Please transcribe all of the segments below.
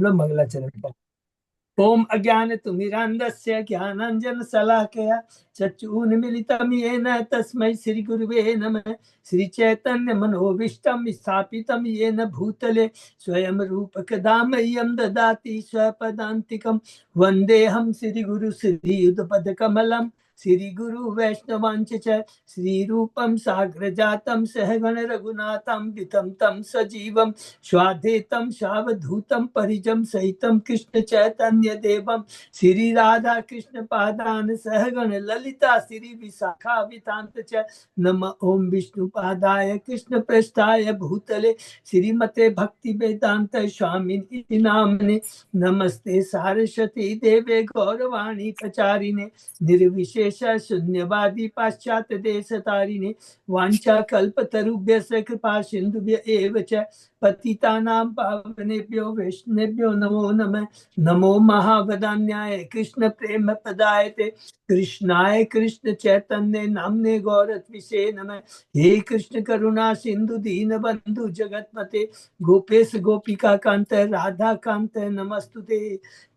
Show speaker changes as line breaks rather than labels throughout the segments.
सब लोग मंगलाचरण पर। ओम अज्ञानतिमिरान्धस्य ज्ञानाञ्जनशलाकया चक्षुरुन्मीलितं येन तस्मै श्रीगुरुवे नमः। श्रीचैतन्यमनोभीष्टं स्थापितं येन भूतले स्वयं रूपकदा मह्यं ददाति स्वपदान्तिकं। वन्देऽहं श्रीगुरु श्रीयुतपदकमलं श्रीगुरु वैष्णवांच च श्रीरूपं साग्रजातं सहगण रघुनाथं वितं तं सजीवं स्वाद्वैतं सावधूतं परिजं सहितं कृष्ण चैतन्य देवं श्री राधा कृष्ण पादान सहगण ललिता श्री विशाखा वितांत च नम ओम विष्णु पादाय कृष्ण प्रेष्ठाय भूतले श्रीमते भक्ति वेदांत स्वामिनि नामने नमस्ते सारस्वती देवे गौरवाणी प्रचारिणे निर्विशेष शून्यवादी पाश्चात्य देश तारिणे वांछा कल्पतरुभ्यश्च कृपा सिंधुभ्य एव च पतितानां पावनेभ्यो वैष्णवेभ्यो नमो नमः। नमो महावदान्याय कृष्ण प्रेम पदायते कृष्णाय कृष्ण चैतन्य नामने गौरत्विषे नमः। हे कृष्ण करुणा सिंधु दीन बंधु जगतपते गोपेश गोपिका कांत राधा कांत नमस्तुते।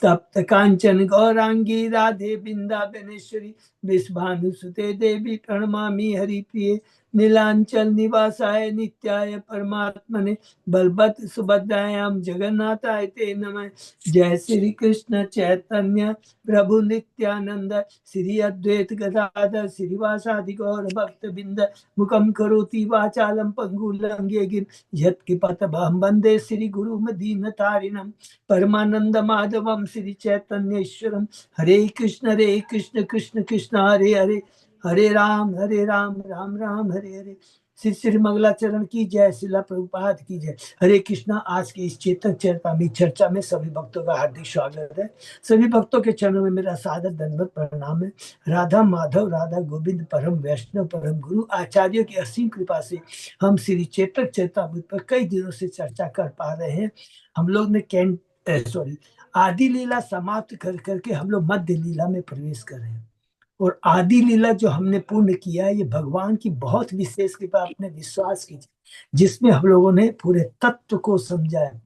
तप्त कांचन गौरांगी राधे बिंदाबनेश्वरी विश्वानुसुते देवी प्रणमामि हरिप्रिये। नीलांचल निवासाय नित्याय परमात्मने बलभद्र सुभद्रायां जगन्नाथाय ते नमः। जय श्री कृष्ण चैतन्य प्रभु नित्यानंद श्री अद्वैत गदाधर श्रीवासादि गौर भक्त बिंद मुखम करोति वाचालम पंगुलंघ्ये गिर यत्किपतभं वंदे श्री गुरु मदीनतारिणम परमानंद माधवम श्री चैतन्येश्वरम। हरे कृष्ण कृष्ण कृष्ण हरे हरे हरे राम राम राम हरे हरे। श्री श्री मंगलाचरण की जय, शिला प्रभुपाद की जय। हरे कृष्णा। आज के इस चेतन चरितामृत चर्चा में सभी भक्तों का हार्दिक स्वागत है। सभी भक्तों के चरणों में मेरा सादर दंडवत प्रणाम है। राधा माधव राधा गोविंद परम वैष्णव परम गुरु आचार्यों की असीम कृपा से हम श्री चेतन चरितामृत पर कई दिनों से चर्चा कर पा रहे हैं। हम लोग ने आदि लीला समाप्त कर करके हम लोग मध्य लीला में प्रवेश कर रहे हैं। और आदि लीला जो हमने पूर्ण किया है, ये भगवान की बहुत विशेष कृपा अपने विश्वास की, जिसमें हम लोगों ने पूरे तत्व को समझा है।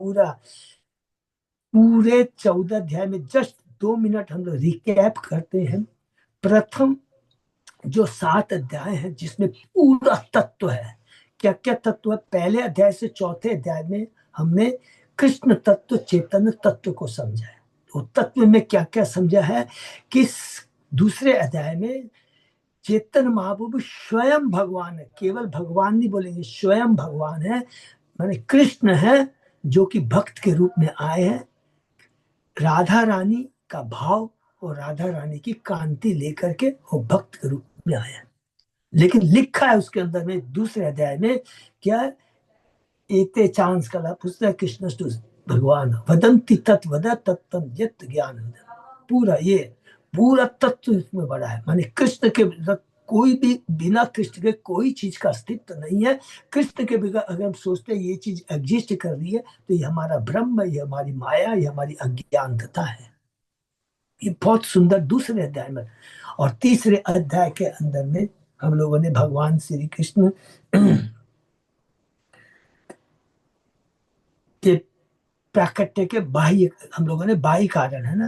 पूरे 14 अध्याय में जस्ट 2 मिनट हम लोग रिकैप करते हैं। प्रथम जो 7 अध्याय हैं जिसमें पूरा तत्व है। क्या क्या तत्व है? पहले अध्याय से चौथे अध्याय में हमने कृष्ण तत्व चैतन्य तत्व को समझा है। तो तत्व में क्या क्या समझा है कि दूसरे अध्याय में चेतन महाप्रभु स्वयं भगवान है। केवल भगवान नहीं बोलेंगे, स्वयं भगवान है, माने कृष्ण है जो कि भक्त के रूप में आए हैं। राधा रानी का भाव और राधा रानी की कांति लेकर के वो भक्त के रूप में आए हैं। लेकिन लिखा है उसके अंदर में दूसरे अध्याय में क्या, एते चांस कला पुस्तक कृष्ण भगवान वदंती तत्वद तत्तम यत् ज्ञान। पूरा तत्व इसमें बड़ा है। माने कृष्ण के कोई भी बिना कृष्ण के कोई चीज का अस्तित्व नहीं है। कृष्ण के बिना अगर हम सोचते हैं ये चीज एग्जिस्ट कर रही है तो ये हमारा भ्रम है, ये हमारी माया, ये हमारी अज्ञानता है। ये बहुत सुंदर दूसरे अध्याय में। और तीसरे अध्याय के अंदर में हम लोगों ने भगवान श्री कृष्ण के प्राकट्य के बाह्य, हम लोगों ने बाह्य कारण है ना,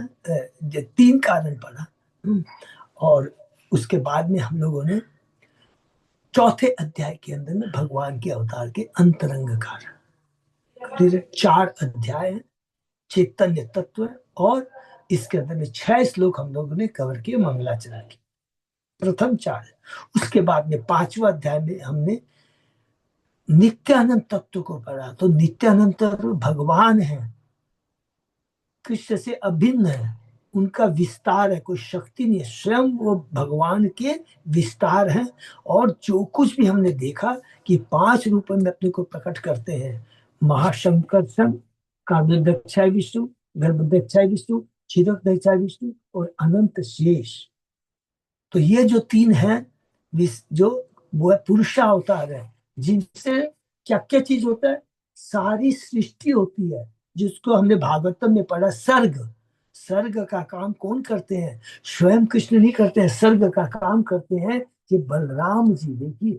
3 कारण पढ़ा। और उसके बाद में हम लोगों ने चौथे अध्याय के अंदर में भगवान के अवतार के अंतरंग कारण। 4 अध्याय चैतन्य तत्व और इसके अंदर में 6 श्लोक हम लोगों ने कवर किए मंगलाचरण के प्रथम 4। उसके बाद में 5वां अध्याय में हमने नित्यानंद तत्व को पढ़ा। तो नित्यानंद तत्व भगवान है, कृष्ण से अभिन्न है, उनका विस्तार है, कोई शक्ति नहीं है, स्वयं वो भगवान के विस्तार है। और जो कुछ भी हमने देखा कि 5 रूपों में अपने को प्रकट करते हैं, महाशंकर काव्यदक्षाय विष्णु, गर्भदक्षाय विष्णु, क्षीरोदक्षाय विष्णु और अनंत शेष। तो ये जो 3 हैं जो वो पुरुषावतार है, जिनसे क्या क्या चीज होता है, सारी सृष्टि होती है। जिसको हमने भागवतम में पढ़ा, सर्ग का काम कौन करते हैं? स्वयं कृष्ण नहीं करते हैं, सर्ग का काम करते हैं कि बलराम जी। देखिए,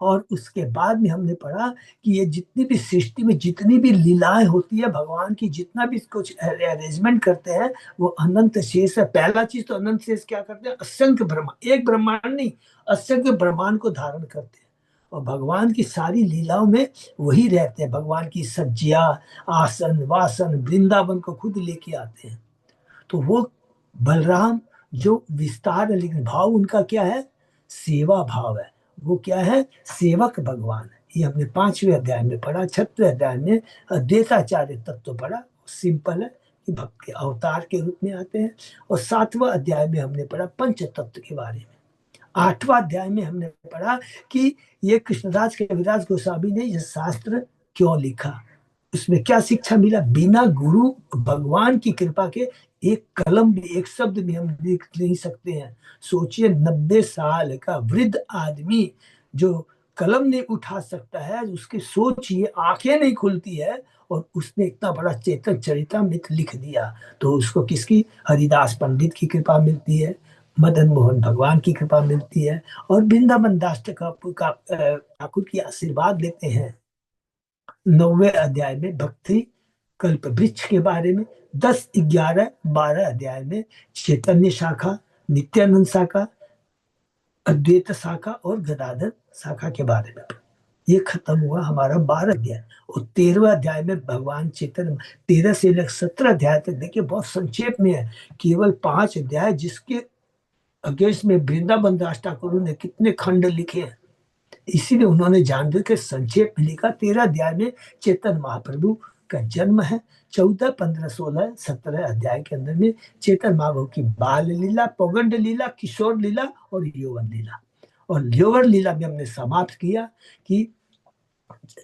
और उसके बाद में हमने पढ़ा कि ये जितनी भी सृष्टि में जितनी भी लीलाएं होती है भगवान की, जितना भी कुछ अरेंजमेंट करते हैं वो अनंत शेष है। पहला चीज तो अनंत शेष क्या करते हैं, असंख्य ब्रह्मांड, एक ब्रह्मांड नहीं असंख्य ब्रह्मांड को धारण करते हैं। और भगवान की सारी लीलाओं में वही रहते हैं। भगवान की सज्जिया, आसन, वासन, वृंदावन को खुद लेके आते हैं। तो वो बलराम जो विस्तार है, लेकिन भाव उनका क्या है, सेवा भाव है। वो क्या है, सेवक भगवान है। ये हमने 5वें अध्याय में पढ़ा। 6वें अध्याय में अद्वैताचार्य तत्व पढ़ा, सिंपल है कि भक्त के अवतार के रूप में आते हैं। और 7वां अध्याय में हमने पढ़ा पंच तत्व के बारे में। 8वां अध्याय में हमने पढ़ा कि ये कृष्णदास कविराज गोस्वामी ने यह शास्त्र क्यों लिखा, उसमें क्या शिक्षा मिला। बिना गुरु भगवान की कृपा के एक कलम भी, एक शब्द भी हम लिख नहीं सकते हैं। सोचिए 90 साल का वृद्ध आदमी जो कलम नहीं उठा सकता है, उसकी सोचिए आंखें नहीं खुलती है, और उसने इतना बड़ा चेतन चरितमृत लिख दिया। तो उसको किसकी, हरिदास पंडित की कृपा मिलती है, मदन मोहन भगवान की कृपा मिलती है, और वृंदावन दास ठाकुर की आशीर्वाद लेते हैं। 9वें अध्याय में भक्ति कल्प वृक्ष के बारे में, 10, 11, 12 अध्याय में चैतन्य शाखा, नित्यानंद शाखा, अद्वैत शाखा और गदाधर शाखा के बारे में। ये खत्म हुआ हमारा 12 अध्याय। और 13वें अध्याय में भगवान चैतन्य, 13 से लेकर 17 अध्याय तक देखिए बहुत संक्षेप में है, केवल 5 अध्याय, जिसके अगेंस्ट में वृंदावन दास ठाकुर ने कितने खंड लिखे हैं। इसीलिए उन्होंने जानबूझ के संक्षेप में लिखा। 13 अध्याय में चेतन महाप्रभु का जन्म है। 14, 15, 16, 17 अध्याय के अंदर में चेतन महाप्रभु की बाल लीला, पौगंड लीला, किशोर लीला और यौवन लीला। और यौवन लीला में हमने समाप्त किया कि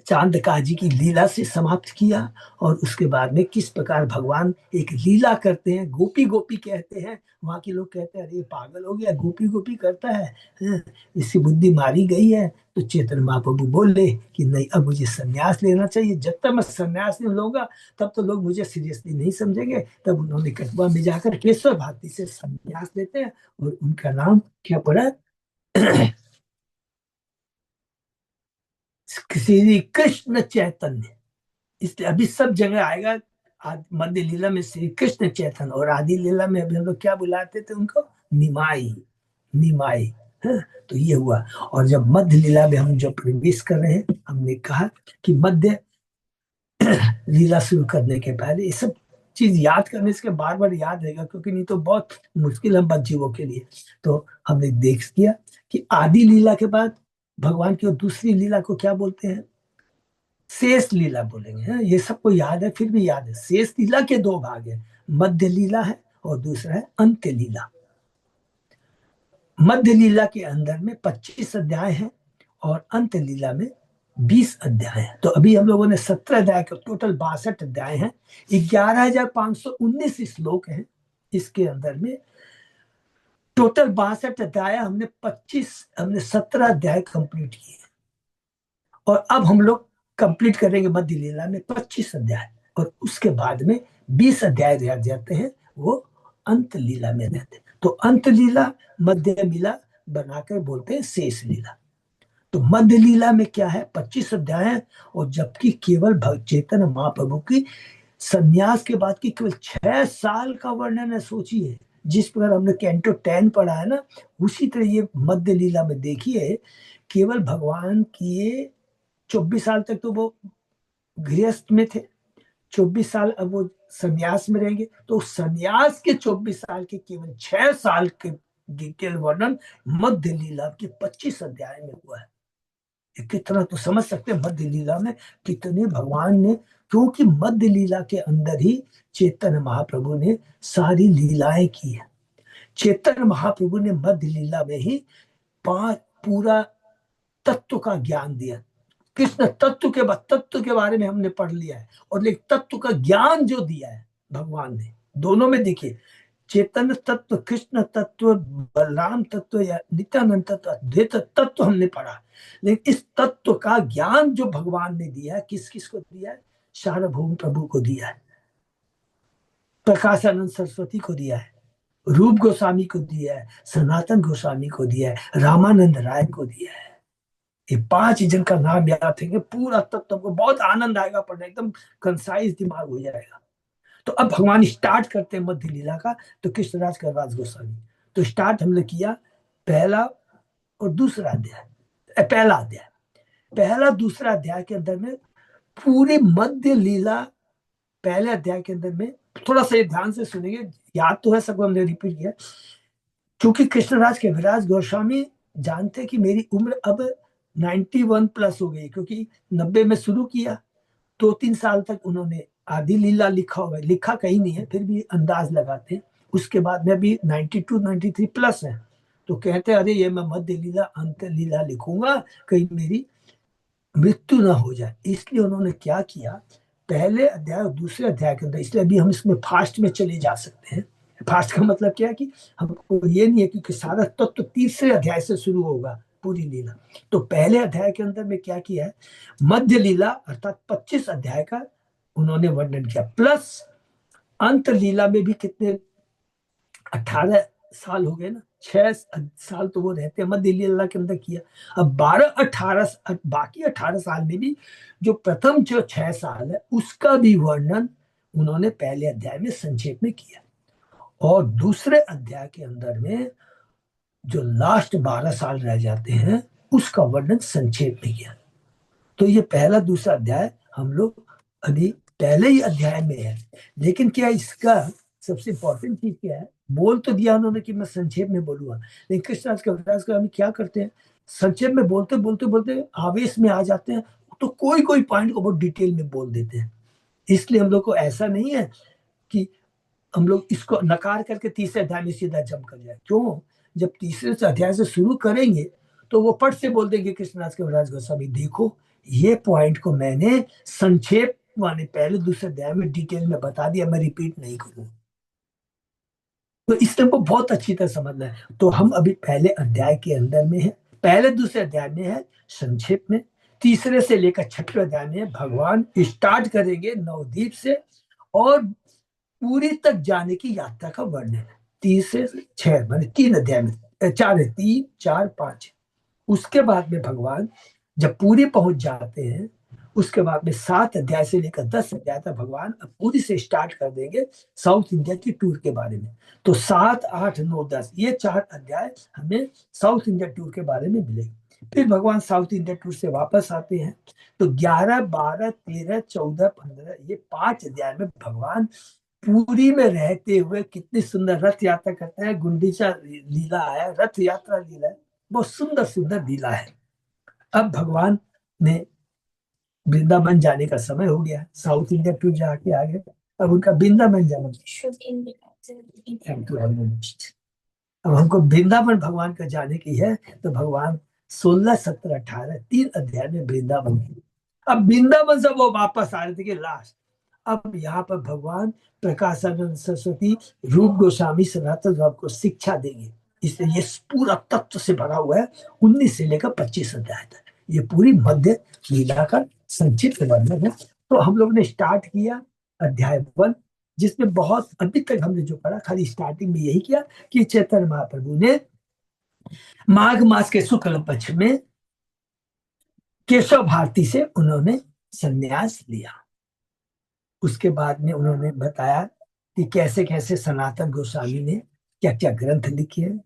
चांद काजी की लीला से समाप्त किया। और उसके बाद में किस प्रकार भगवान एक लीला करते हैं, गोपी गोपी कहते हैं। वहां के लोग कहते हैं अरे पागल हो गया, गोपी गोपी करता है, इसकी बुद्धि मारी गई है। तो चेतन महाप्रभु बोले कि नहीं, अब मुझे संन्यास लेना चाहिए। जब तक मैं संन्यास नहीं लूंगा तब तो लोग मुझे सीरियसली नहीं समझेंगे। तब उन्होंने कटवा में जाकर केशव भारती से संन्यास लेते हैं, और उनका नाम क्या पड़ा, श्री कृष्ण चैतन्य। इसलिए अभी सब जगह आएगा। मध्य लीला में श्री कृष्ण चैतन्य, और आदि लीला में अभी हम लोग क्या बुलाते थे उनको, निमाई, निमाई। हाँ, तो ये हुआ। और जब मध्य लीला में हम जो प्रवेश कर रहे हैं, हमने कहा कि मध्य लीला शुरू करने के पहले ये सब चीज याद करने से बार बार याद रहेगा, क्योंकि नहीं तो बहुत मुश्किल है बच्चों के लिए। तो हमने देख किया कि आदि लीला के बाद भगवान की और दूसरी लीला को क्या बोलते हैं, शेष लीला बोलेंगे। है ये सबको याद है, फिर भी याद है। शेष लीला के 2 भाग है, मध्य लीला है और दूसरा है अंत्य लीला। मध्य लीला के अंदर में 25 अध्याय हैं और अंत्य लीला में 20 अध्याय हैं। तो अभी हम लोगों ने 17 अध्याय के, टोटल 62 अध्याय हैं, 11,519 श्लोक हैं इसके अंदर में। टोटल 62 अध्याय, हमने 17 अध्याय कंप्लीट किए। और अब हम लोग कंप्लीट करेंगे मध्य लीला में 25 अध्याय, और उसके बाद में 20 अध्याय रह जाते हैं, वो अंत लीला में रहते हैं। तो अंत लीला, मध्य लीला बनाकर बोलते हैं शेष लीला। तो मध्य लीला में क्या है, 25 अध्याय है। और जबकि केवल चैतन्य महाप्रभु की संन्यास के बाद की केवल 6 साल का वर्णन है। सोचिए, जिस प्रकार हमने कैंटो 10 पढ़ा है ना, उसी तरह ये मध्य लीला में देखिए, केवल भगवान की 24 साल तक तो वो गृहस्थ में थे, 24 साल अब वो संन्यास में रहेंगे। तो संन्यास के 24 साल के केवल 6 साल के डिटेल वर्णन मध्य लीला के 25 अध्याय में हुआ है। कितना तो समझ सकते हैं मध्य लीला में कितने भगवान ने, क्योंकि मध्य लीला के अंदर ही चैतन्य महाप्रभु ने सारी लीलाएं की है। चैतन्य महाप्रभु ने मध्य लीला में ही पूरा तत्व का ज्ञान दिया। कृष्ण तत्व के बारे में हमने पढ़ लिया है, और लेकिन तत्व का ज्ञान जो दिया है भगवान ने, दोनों में देखिए, चैतन्य तत्व, कृष्ण तत्व, बलराम तत्व या नित्यानंद तत्व, अद्वैत तत्व हमने पढ़ा। लेकिन इस तत्व का ज्ञान जो भगवान ने दिया है, किस किस को दिया है, सार्वभौम प्रभु को दिया है, प्रकाशानंद सरस्वती को दिया है, रूप गोस्वामी को दिया है, सनातन गोस्वामी को दिया है, रामानंद राय को दिया है। ये 5 जन का नाम याद है, पूरा तब तुमको बहुत आनंद आएगा पढ़ने, एकदम कंसाइज दिमाग हो जाएगा। तो अब भगवान स्टार्ट करते हैं मध्य लीला का, तो कृष्णराज का राज गोस्वामी। तो स्टार्ट हमने किया पहला और दूसरा अध्याय, पहला अध्याय, पहला दूसरा अध्याय के अंदर में पूरी मध्य लीला पहले अध्याय के अंदर में, थोड़ा सा ध्यान से सुनेंगे, याद तो है सबको, हमने रिपीट किया। क्योंकि कृष्णराज के विराज गोस्वामी जानते कि मेरी उम्र अब 91 प्लस हो गई, क्योंकि 90 में शुरू किया, 2-3 साल तक उन्होंने आदि लीला लिखा हुआ है, लिखा कहीं नहीं है, फिर भी अंदाज लगाते हैं। उसके बाद में भी 92-93 प्लस है, तो कहते हैं अरे ये मैं मध्य लीला अंत लीला लिखूंगा, कहीं मेरी मृत्यु ना हो जाए। इसलिए उन्होंने क्या किया, पहले अध्याय और दूसरे अध्याय के अंदर, इसलिए अभी हम इसमें फास्ट में चले जा सकते हैं। फास्ट का मतलब क्या है कि हमको ये नहीं है, क्योंकि सारा तत्व तो तीसरे अध्याय से शुरू होगा पूरी लीला। तो पहले अध्याय के अंदर में क्या किया है, मध्य लीला अर्थात 25 अध्याय का उन्होंने वर्णन किया, प्लस अंत लीला में भी कितने 18 साल हो गए ना, 6 साल तो वो रहते हैं मध्य लीला के अंदर किया। अब 12-18 बाकी 18 साल में भी जो प्रथम जो 6 साल है उसका भी वर्णन उन्होंने पहले अध्याय में संक्षेप में किया, और दूसरे अध्याय के अंदर में जो लास्ट 12 साल रह जाते हैं उसका वर्णन संक्षेप में किया। तो ये पहला दूसरा अध्याय हम लोग अभी पहले ही अध्याय में है, लेकिन क्या इसका सबसे इंपॉर्टेंट चीज क्या है, बोल तो दिया उन्होंने कि मैं संक्षेप में बोलूंगा, लेकिन कृष्णदास कविराज का हम क्या करते हैं, संक्षेप में बोलते बोलते बोलते आवेश में आ जाते हैं, तो कोई कोई पॉइंट को बहुत डिटेल में बोल देते हैं। इसलिए हम लोग को ऐसा नहीं है कि हम लोग इसको नकार करके तीसरे अध्याय में सीधा जंप कर जाए। क्यों, जब तीसरे अध्याय से शुरू करेंगे तो वो पट से बोल देंगे कृष्णदास कविराज गोस्वामी, देखो ये पॉइंट को मैंने संक्षेप माने पहले दूसरे अध्याय में डिटेल में बता दिया, मैं रिपीट नहीं करूंगा। तो इस तरह को बहुत अच्छी तरह समझना है। तो हम अभी पहले अध्याय के अंदर में है, पहले दूसरे अध्याय में है संक्षेप में, तीसरे से लेकर छठवें अध्याय में भगवान स्टार्ट करेंगे नवद्वीप से और पूरी तक जाने की यात्रा का वर्णन है। 3 से 6 माने 3 अध्याय में, 4 है, 3, 4, 5। उसके बाद में भगवान जब पूरी पहुंच जाते हैं, उसके बाद में 7 अध्याय से लेकर 10 अध्याय तक भगवान अब पूरी से स्टार्ट कर देंगे साउथ इंडिया की टूर के बारे में। तो 7, 8, 9, 10 ये 4 अध्याय हमें साउथ इंडिया टूर के बारे में मिलेंगे। फिर भगवान साउथ इंडिया टूर से वापस आते हैं, तो 11, 12, 13, 14, 15 ये 5 अध्याय में भगवान पूरी में रहते हुए कितनी सुंदर रथ यात्रा करते हैं। गुंडीचा लीला है, रथ यात्रा लीला है, बहुत सुंदर सुंदर लीला है। अब भगवान ने वृंदावन जाने का समय हो गया, साउथ इंडिया टूर जाके आ गए, अब उनका वृंदावन जाना। अब हमको वृंदावन भगवान का जाने की है, तो भगवान 16, 17, 18 3 अध्याय में वृंदावन। अब वृंदावन से वो वापस आ रहे थे कि लास्ट, अब यहाँ पर भगवान प्रकाशानंद सरस्वती रूप गोस्वामी सनातन धर्म को शिक्षा देंगे। इसलिए ये पूरा तत्व से भरा हुआ है 19 से लेकर 25 अध्याय तक, ये पूरी मध्य लीला का संक्षिप्त वर्णन है। तो हम लोग ने स्टार्ट किया अध्याय 1, जिसमें बहुत अभी तक हमने जो पढ़ा खाली स्टार्टिंग में यही किया कि चैतन्य महाप्रभु ने माघ मास के शुक्ल पक्ष में केशव भारती से उन्होंने संन्यास लिया। उसके बाद में उन्होंने बताया कि कैसे कैसे सनातन गोस्वामी ने क्या क्या ग्रंथ लिखे हैं,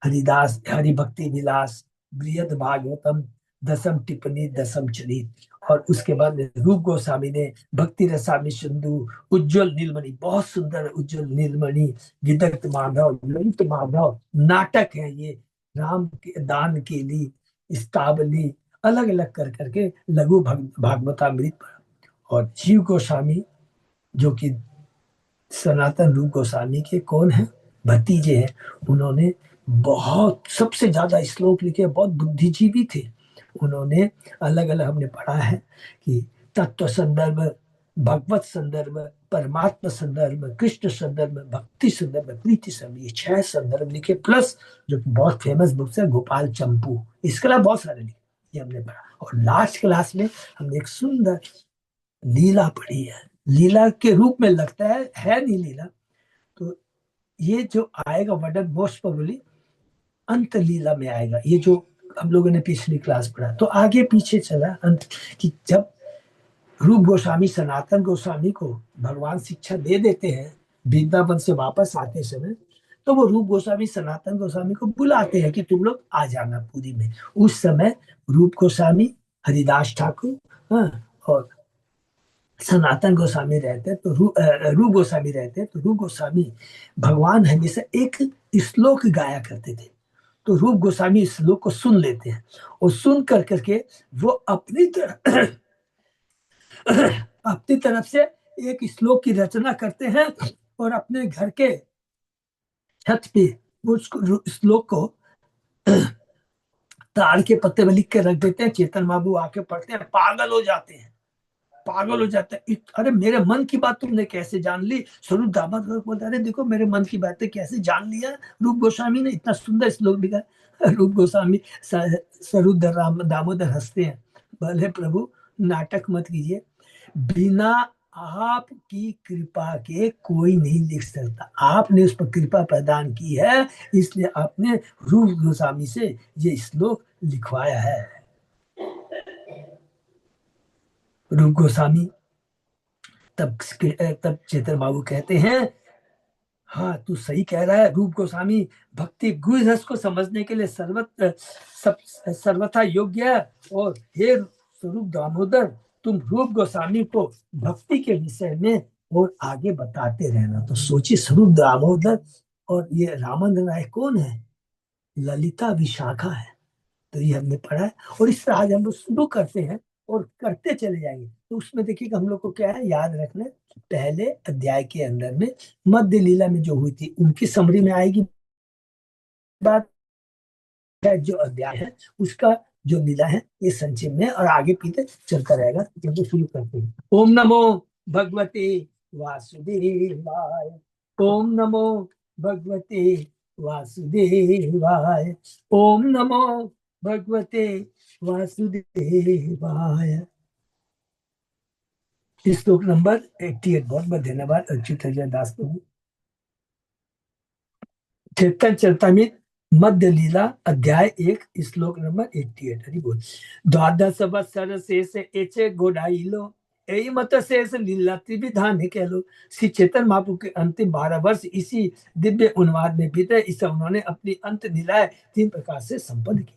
हरिदास हरि भक्ति विलास, बृहद भागवतम, दसम टिप्पणी, दसम चरित, और उसके बाद रूप गोस्वामी ने भक्ति रसामी सिंधु, उज्जवल नीलमणि, बहुत सुंदर उज्जवल नीलमणि, विदग्ध माधव, ललित माधव नाटक है ये, राम के दान के लिए स्तावली, अलग अलग कर करके लघु भागवतामृत। और जीव गोस्वामी जो कि सनातन रूप गोस्वामी के कौन है, भतीजे हैं, उन्होंने बहुत सबसे ज्यादा श्लोक लिखे, बहुत बुद्धिजीवी थे। उन्होंने अलग अलग हमने पढ़ा है कि तत्व संदर्भ, भगवत संदर्भ, परमात्मा संदर्भ, कृष्ण संदर्भ, भक्ति संदर्भ, प्रीति संदर्भ, ये 6 संदर्भ लिखे, प्लस जो बहुत फेमस बुक्स है गोपाल चंपू, इसके अलावा बहुत सारे लिखे, ये हमने पढ़ा। और लास्ट क्लास में हमने एक सुंदर लीला पढ़ी है, लीला के रूप में लगता है नहीं लीला, तो ये जो आएगा वर्णन मोस्ट प्रोबेबली अंत लीला में आएगा। ये जो हम लोगों ने पिछली क्लास पढ़ा, तो आगे पीछे चला अंत कि जब रूप गोस्वामी सनातन गोस्वामी को भगवान शिक्षा दे देते हैं वृंदावन से वापस आते समय, तो वो रूप गोस्वामी सनातन गोस्वामी को बुलाते हैं कि तुम लोग आ जाना पुरी में। उस समय रूप गोस्वामी, हरिदास ठाकुर, हाँ, और सनातन गोस्वामी रहते हैं, तो रूप गोस्वामी रहते हैं, तो रूप गोस्वामी भगवान हमेशा एक श्लोक गाया करते थे। तो रूप गोस्वामी इस श्लोक को सुन लेते हैं और सुन कर करके वो अपनी तरफ अपनी तरफ से एक श्लोक की रचना करते हैं और अपने घर के छत पे उस श्लोक को ताड़ के पत्ते में लिख के रख देते हैं। चेतन बाबू आके पढ़ते हैं, पागल हो जाते हैं, पागल हो जाता है। अरे मेरे मन की बात तुमने कैसे जान ली? स्वरूप दामोदर बोलते, अरे देखो मेरे मन की बातें कैसे जान लिया रूप गोस्वामी ने, इतना सुंदर श्लोक लिखा। रूप गोस्वामी स्वरूप दामोदर हंसते हैं, भले प्रभु नाटक मत कीजिए, बिना आपकी कृपा के कोई नहीं लिख सकता, आपने उस पर कृपा प्रदान की है, इसलिए आपने रूप गोस्वामी से ये श्लोक लिखवाया है। रूप गोस्वामी तब चेतन बाबू कहते हैं, हाँ तू सही कह रहा है रूप गोस्वामी, भक्ति गुण रस को समझने के लिए सर्वथा योग्य है। और हे स्वरूप दामोदर, तुम रूप गोस्वामी को भक्ति के विषय में और आगे बताते रहना। तो सोचिए, स्वरूप दामोदर और ये रामानंद राय कौन है? ललिता विशाखा है। तो ये हमने पढ़ा है और इस तरह आज हम लोग शुरू करते हैं और करते चले जाएंगे। तो उसमें देखिएगा हम लोग को क्या है याद रखना, पहले अध्याय के अंदर में मध्य लीला में जो हुई थी उनकी समरी में आएगी बात, जो अध्याय है उसका जो लीला है ये संक्षेप में, और आगे पीछे चलता रहेगा। तो शुरू करते हैं। ओम नमो भगवते वासुदेवाय, ओम नमो भगवते वासुदेवाय, ओम नमो भगवते वासुदेवाय। श्लोक नंबर 88। बहुत बहुत धन्यवाद अच्युत दास प्रभु। चेतन चरितमृत मध्य लीला अध्याय 1 श्लोक नंबर 88। हरि बोल। द्वादश वत्सर शेष एचे गोडाइलो, यही मत शेष लीला त्रिविधान कह लो। श्री चेतन महाप्रभु के अंतिम 12 वर्ष इसी दिव्य उन्माद में बीते। इस उन्होंने अपनी अंत लीलाएं 3 प्रकार से संपन्न की।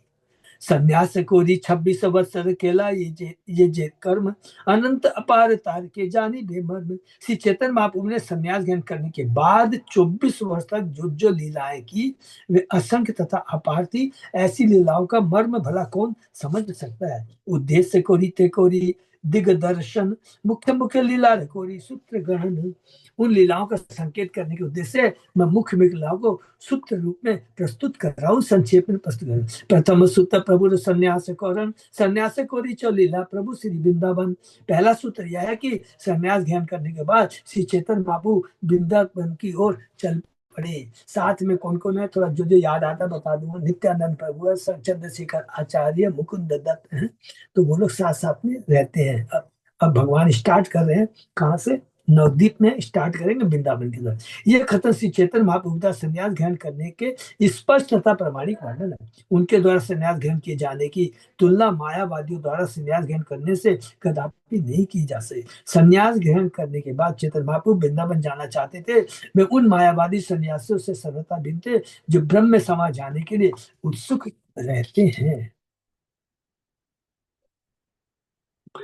संन्यास कोरी 26 वर्ष केला ये जे कर्म, अनंत अपार तार के जानी बेमर्म। श्री चेतन महाप्रभु ने संन्यास ग्रहण करने के बाद 24 वर्ष तक जो लीलाएं की वे असंख्य तथा अपार थी। ऐसी लीलाओं का मर्म भला कौन समझ सकता है? उद्देश्य कोरी ते कोरी दिग्दर्शन, मुख्य मुख्य लीला कोरी सूत्र ग्रहण। उन लीलाओं का संकेत करने के उद्देश्य से मैं मुख्य मुख्य लीलाओं को सूत्र रूप में प्रस्तुत कर रहा हूँ, संक्षेप में प्रस्तुत कर रहा हूँ। प्रथम सूत्र प्रभु संन्यास कौरन, संन्यास कोरी चो लीला प्रभु श्री वृंदावन। पहला सूत्र यह है कि संन्यास ग्रहण करने के बाद श्री चेतन बाबू वृंदावन की ओर चल पड़े। साथ में कौन कौन है थोड़ा जो जो याद आता बता दूंगा। नित्यानंद प्रभु है, चंद्रशेखर आचार्य, मुकुंद दत्त है, तो वो लोग साथ साथ में रहते हैं। अब भगवान स्टार्ट कर रहे हैं कहाँ से? नवद्वीप में स्टार्ट करेंगे वृंदावन के द्वारा। ये खत्म श्री चेतन महाप्रभु का संन्यास ग्रहण करने के स्पष्ट तथा प्रमाणिक वर्णन है। उनके द्वारा संन्यास ग्रहण किए जाने की तुलना मायावादियों द्वारा संन्यास ग्रहण करने से कदापि नहीं की जा सकती। संन्यास ग्रहण करने के बाद चेतन महाप्रभु वृंदावन जाना चाहते थे। वे उन मायावादी सन्यासियों से सर्वथा भिन्न थे जो ब्रह्म में समा जाने के लिए उत्सुक रहते हैं।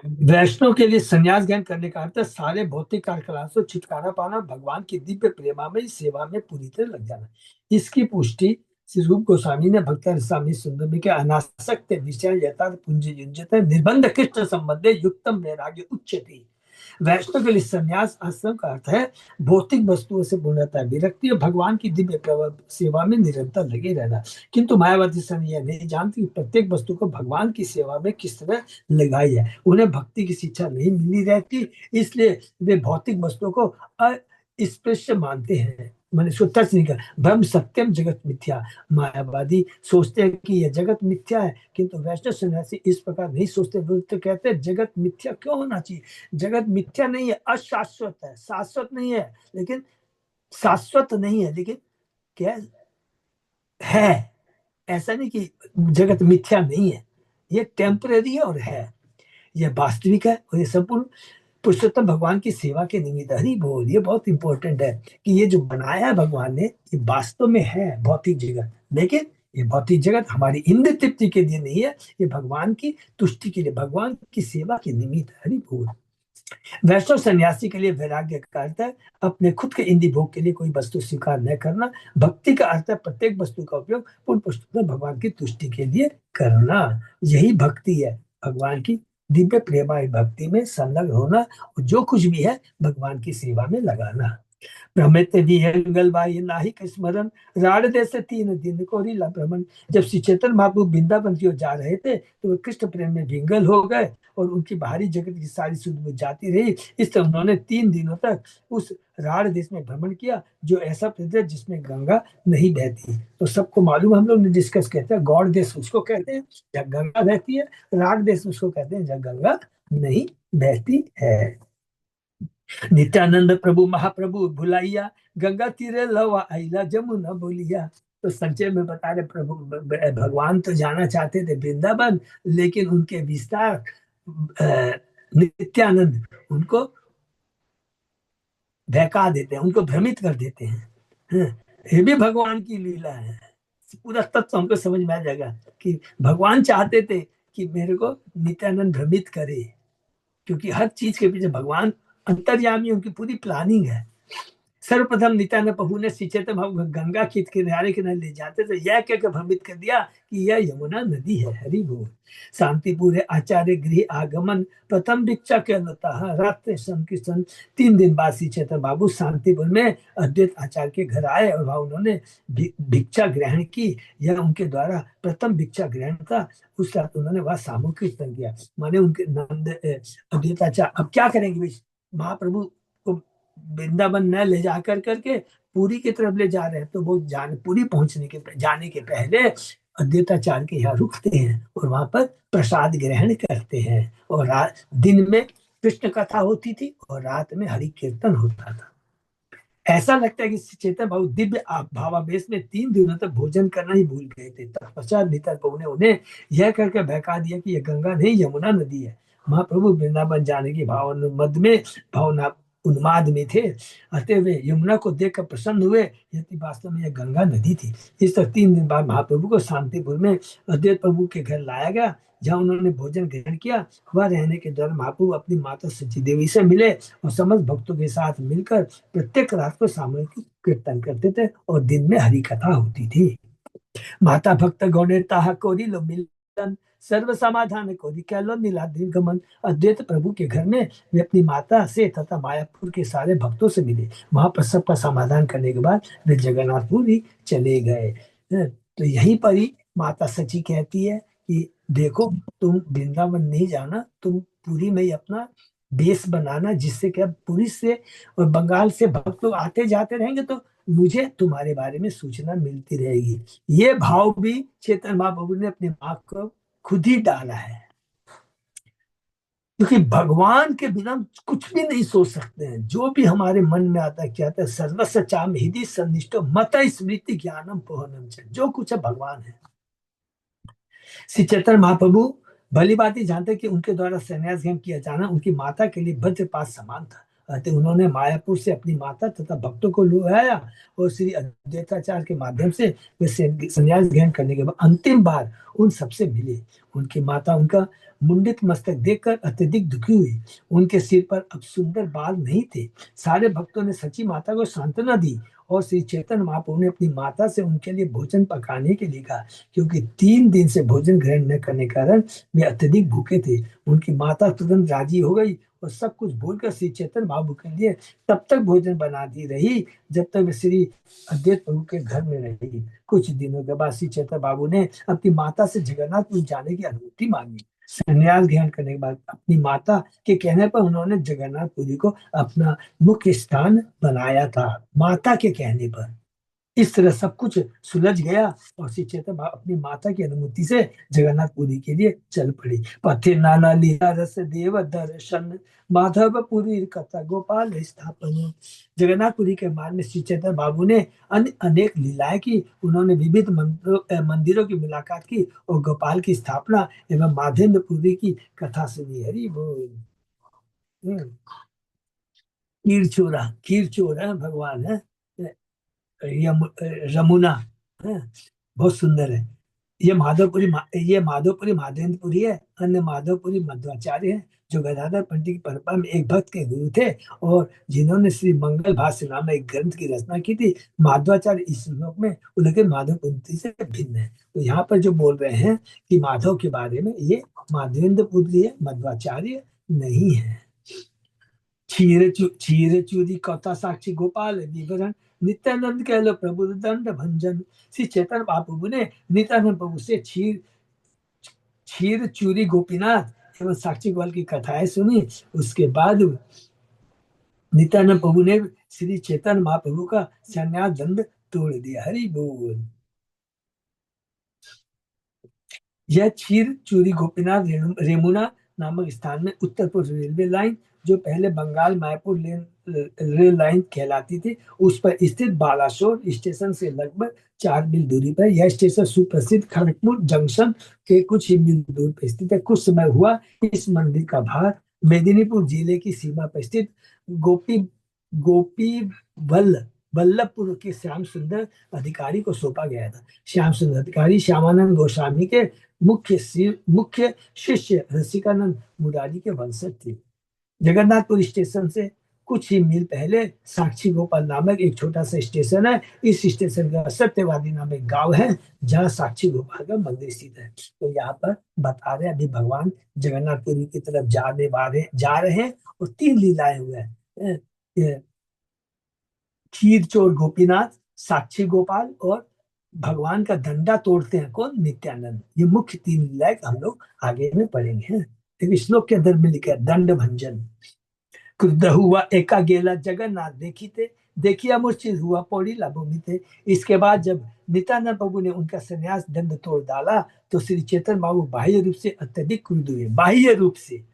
वैष्णव के लिए संन्यास ग्रहण करने का अर्थ सारे भौतिक कार्यकलाप से छुटकारा पाना, भगवान की दिव्य प्रेमामयी सेवा में पूरी तरह लग जाना। इसकी पुष्टि श्री रूप गोस्वामी ने भक्त स्वामी सुंदर में के अनासक्त विषय यथार्थ पुंज युंजत निर्बंध कृष्ण संबंधे युक्तम वैराग्य उच्चते। वैष्णव के लिए संन्यास आश्रम का अर्थ है भौतिक वस्तुओं से पूर्णतः विरक्ति और भगवान की दिव्य सेवा में निरंतर लगे रहना। किंतु मायावादी सन यह नहीं जानती कि प्रत्येक वस्तु को भगवान की सेवा में किस तरह लगाई है। उन्हें भक्ति की शिक्षा नहीं मिली रहती, इसलिए वे भौतिक वस्तुओं को अस्पृश्य मानते हैं। मैंने इसको टच नहीं कर। ब्रह्म सत्यम जगत मिथ्या। मायावादी सोचते हैं कि यह जगत मिथ्या है, किंतु वैष्णव सन्यासी इस प्रकार नहीं सोचते। तो कहते हैं जगत मिथ्या क्यों होना चाहिए? जगत मिथ्या नहीं है, अशाश्वत है। शाश्वत नहीं है लेकिन, शाश्वत नहीं है लेकिन क्या है? ऐसा नहीं कि जगत मिथ्या नहीं है, ये टेम्पररी और है, ये वास्तविक है, और ये संपूर्ण पुरुषोत्तम भगवान की सेवा के निमित्त। हरि बोल, ये बहुत इंपॉर्टेंट है कि ये जो बनाया है भगवान ने, ये वास्तव में है भौतिक जगत, लेकिन ये भौतिक जगत हमारी इंद्र तृप्ति के लिए नहीं है, ये भगवान की तुष्टि के लिए, भगवान की सेवा के निमित्त। हरि बोल। वैष्णव सन्यासी के लिए वैराग्य का अर्थ है अपने खुद के इंद्रिय भोग के लिए कोई वस्तु स्वीकार न करना। भक्ति का अर्थ है प्रत्येक वस्तु का उपयोग पूर्ण पुरुषोत्तम भगवान की तुष्टि के लिए करना। यही भक्ति है, भगवान की दिव्य प्रेमाय भक्ति में संलग्न होना, और जो कुछ भी है भगवान की सेवा में लगाना। भ्रमित विहंगल बाई नाहिक स्मरण, राड दे से 3 दिन को रीला भ्रमण। जब श्री चैतन्य महाप्रभु वृंदावन की ओर जा रहे थे तो वे कृष्ण प्रेम में विंगल हो गए और उनकी बाहरी जगत की सारी सुध बुझ जाती रही। इससे उन्होंने 3 दिनों तक उस राड देश में भ्रमण किया, जो ऐसा प्रदेश जिसमें गंगा नहीं बहती। तो सबको मालूम, हम लोग ने डिस्कस कहते हैं, गौड़ देश उसको कहते हैं जहाँ गंगा बहती है, राड देश उसको कहते हैं जहाँ गंगा नहीं बहती है। नित्यानंद प्रभु महाप्रभु भुलाइया, गंगा तीरे लवा आइला जमुना बोलिया। तो संक्षेप में बता रहे, प्रभु भगवान तो जाना चाहते थे वृंदावन, लेकिन उनके विस्तार नित्यानंद उनको बहका देते हैं, उनको भ्रमित कर देते हैं। ये भी भगवान की लीला है। पूरा तत्व हमको समझ में आ जाएगा कि भगवान चाहते थे कि मेरे को नित्यानंद भ्रमित करे, क्योंकि हर चीज के पीछे भगवान अंतर्यामी, उनकी पूरी प्लानिंग है। सर्वप्रथम नित्यानंद प्रभु ने श्री चैतन्य महाप्रभु को गंगा के किनारे ले जाते थे, यह कहकर भ्रमित कर दिया कि यह यमुना नदी है। हरि बोल। शांतिपुर आचार्य गृह आगमन, प्रथम भिक्षा कहलाता है रात्रि संकीर्तन। 3 दिन बाद श्री चैतन्य बाबू शांतिपुर में अद्वैत आचार्य के घर आए और वहां उन्होंने भिक्षा ग्रहण की। यह उनके द्वारा प्रथम भिक्षा ग्रहण था। उस रात उन्होंने वह सामूहिक कीर्तन किया, माने उनके नंद अद्वैत आचार्य अब क्या करेंगे भाई, महाप्रभु को वृंदावन न ले जा करके पुरी की तरफ ले जा रहे हैं, तो वो पुरी जाने के पहले अद्वैताचार्य के यहाँ रुकते हैं और वहां पर प्रसाद ग्रहण करते हैं। और दिन में कृष्ण कथा होती थी और रात में हरि कीर्तन होता था। ऐसा लगता है कि चेतन बाबू दिव्य भावावेश में 3 दिनों तक भोजन करना ही भूल गए थे। तत्पश्चात नित्यानंद प्रभु ने उन्हें यह करके बहका दिया कि यह गंगा नहीं यमुना नदी है। महाप्रभु वृंदावन जाने की भावना उन्माद में थे, अतः वे यमुना को देखकर प्रसन्न हुए, यदि वास्तव में यह गंगा नदी थी। इस तरह 3 दिन बाद महाप्रभु को शांतिपुर में अद्वैत प्रभु के घर लाया गया, जहाँ उन्होंने भोजन ग्रहण किया। वह रहने के दौरान महाप्रभु अपनी माता सची देवी से मिले और समस्त भक्तों के साथ मिलकर प्रत्येक रात को सामूहिक कीर्तन करते थे और दिन में हरि कथा होती थी। माता भक्त गौणे ताहा कोरी लो मिलन, सर्व समाधान कोरी कैलो नीलाद्रि गमन। अद्वैत प्रभु के घर में वे अपनी माता से तथा मायापुर के सारे भक्तों से मिले। वहां पर सबका समाधान करने के बाद वे जगन्नाथपुर ही चले गए। तो यहीं पर ही माता सची कहती है कि देखो, तुम वृंदावन नहीं जाना, तुम पुरी में ही अपना बेस बनाना, जिससे क्या पुरी से और बंगाल से भक्त लोग आते जाते रहेंगे, तो मुझे तुम्हारे बारे में सूचना मिलती रहेगी। ये भाव भी चैतन्य महाप्रभु ने अपने मां को खुद ही डाला है, क्योंकि भगवान के बिना कुछ भी नहीं सोच सकते हैं। जो भी हमारे मन में आता है, क्या आता है, सर्वस्व चाम हृदय सन्निष्ठो मत स्मृति ज्ञानम पोहनम, जो कुछ है भगवान है। श्री चैतन्य महाप्रभु भली बात ही जानते कि उनके द्वारा संन्यास ग्रहण किया जाना उनकी माता के लिए वज्रपात समान था। अतः उन्होंने मायापुर से अपनी माता तथा भक्तों को लुभाया और श्री अद्वैताचार्य के माध्यम से वे संन्यास ग्रहण करने के बाद अंतिम बार उन सबसे मिले। उनकी माता उनका मुंडित मस्तक देखकर अत्यधिक दुखी हुई। उनके सिर पर अब सुंदर बाल नहीं थे। सारे भक्तों ने सची माता को सांत्वना दी और श्री चैतन्य महाप्रभु ने अपनी माता से उनके लिए भोजन पकाने के लिए कहा, क्योंकि 3 दिन से भोजन ग्रहण न करने के कारण वे अत्यधिक भूखे थे। उनकी माता तुरंत राजी हो गई और सब कुछ भूलकर श्री चैतन्य महाप्रभु के लिए तब तक भोजन बनाती रही जब तक वे श्री अद्वैत प्रभु के घर में रही। कुछ दिनों के बाद श्री चैतन्य बाबू ने अपनी माता से जगन्नाथपुर जाने की अनुमति मांगी। संन्यास ग्रहण करने के बाद अपनी माता के कहने पर उन्होंने जगन्नाथपुरी को अपना मुख्य स्थान बनाया था, माता के कहने पर। इस तरह सब कुछ सुलझ गया और श्री चैतन्य अपनी माता की अनुमति से जगन्नाथपुरी के लिए चल पड़ी। पथे नाना लीला रस देव दर्शन, माधवपुरी कथा गोपाल स्थापन। जगन्नाथपुरी के मार्ग में श्री चैतन्य बाबू ने अनेक लीलाएं की। उन्होंने विविध मंदिरों की मुलाकात की और गोपाल की स्थापना एवं माधवेंद्रपुरी की कथा सुनी। हरि बोल। खीर चोरा, खीर चोर है भगवान है, रमुना है, बहुत सुंदर है। ये माधवपुरी माधवेंद्रपुरी है। अन्य माधवपुरी मध्वाचार्य है, जो गदाधर पंडित की परंपरा में एक भक्त के गुरु थे और जिन्होंने श्री मंगल भाष्य नाम एक ग्रंथ की रचना की थी। माधवाचार्य इस श्लोक में उल्लेख माधवपुरी से भिन्न है। तो यहाँ पर जो बोल रहे हैं कि माधव के बारे में, ये माधवेंद्रपुरी है, मध्वाचार्य नहीं है। क्षीर चूरी कथा साक्षी गोपाल विवरण, नित्यानंद कह लो प्रभु दंड भंजन। श्री चैतन्य महाप्रभु ने नित्यानंद प्रभु से क्षीर चूरी गोपीनाथ एवं साक्षी गोपाल की कथाएं सुनी। उसके बाद नित्यानंद प्रभु ने श्री चैतन्य महाप्रभु का संन्यास दंड तोड़ दिया। हरि बोल। यह क्षीर चूरी गोपीनाथ रेमुना नामक स्थान में उत्तर पूर्व रेलवे लाइन, जो पहले बंगाल मायपुर रेल लाइन कहलाती थी, उस पर स्थित बालासोर स्टेशन से लगभग 4 मील दूरी पर। यह स्टेशन सुप्रसिद्ध खड़गपुर जंक्शन के कुछ ही मील दूर पर स्थित है। कुछ समय हुआ इस मंदिर का भार मेदिनीपुर जिले की सीमा पर स्थित गोपी वल्लभपुर के श्याम सुंदर अधिकारी को सौंपा गया था। श्याम सुंदर अधिकारी श्यामानंद गोस्वामी के मुख्य शिष्य रसिकानंद मुरारी के वंशज थे। जगन्नाथपुर स्टेशन से कुछ ही मील पहले साक्षी गोपाल नामक एक छोटा सा स्टेशन है। इस स्टेशन का सत्यवादी नाम एक गांव है, जहां साक्षी गोपाल का मंदिर स्थित है। तो यहाँ पर बता रहे अभी भगवान जगन्नाथपुरी की तरफ जा रहे हैं और 3 लीलाएं हुए हैं। खीर चोर गोपीनाथ, साक्षी गोपाल और भगवान का डंडा तोड़ते हैं कौन? नित्यानंद। ये मुख्य 3 लीलाएं हम लोग आगे में पढ़ेंगे। एक श्लोक के अंदर में लिखा है दंड भंजन। क्रुद्ध हुआ एका गेला जगन्नाथ देखिते, देखिया मूर्छित हुआ पौड़ीला भूमि थे। इसके बाद जब नित्यानंद प्रभु ने उनका संन्यास दंड तोड़ डाला तो श्री चैतन्य बाबू बाह्य रूप से अत्यधिक क्रुद्ध हुए, बाह्य रूप से,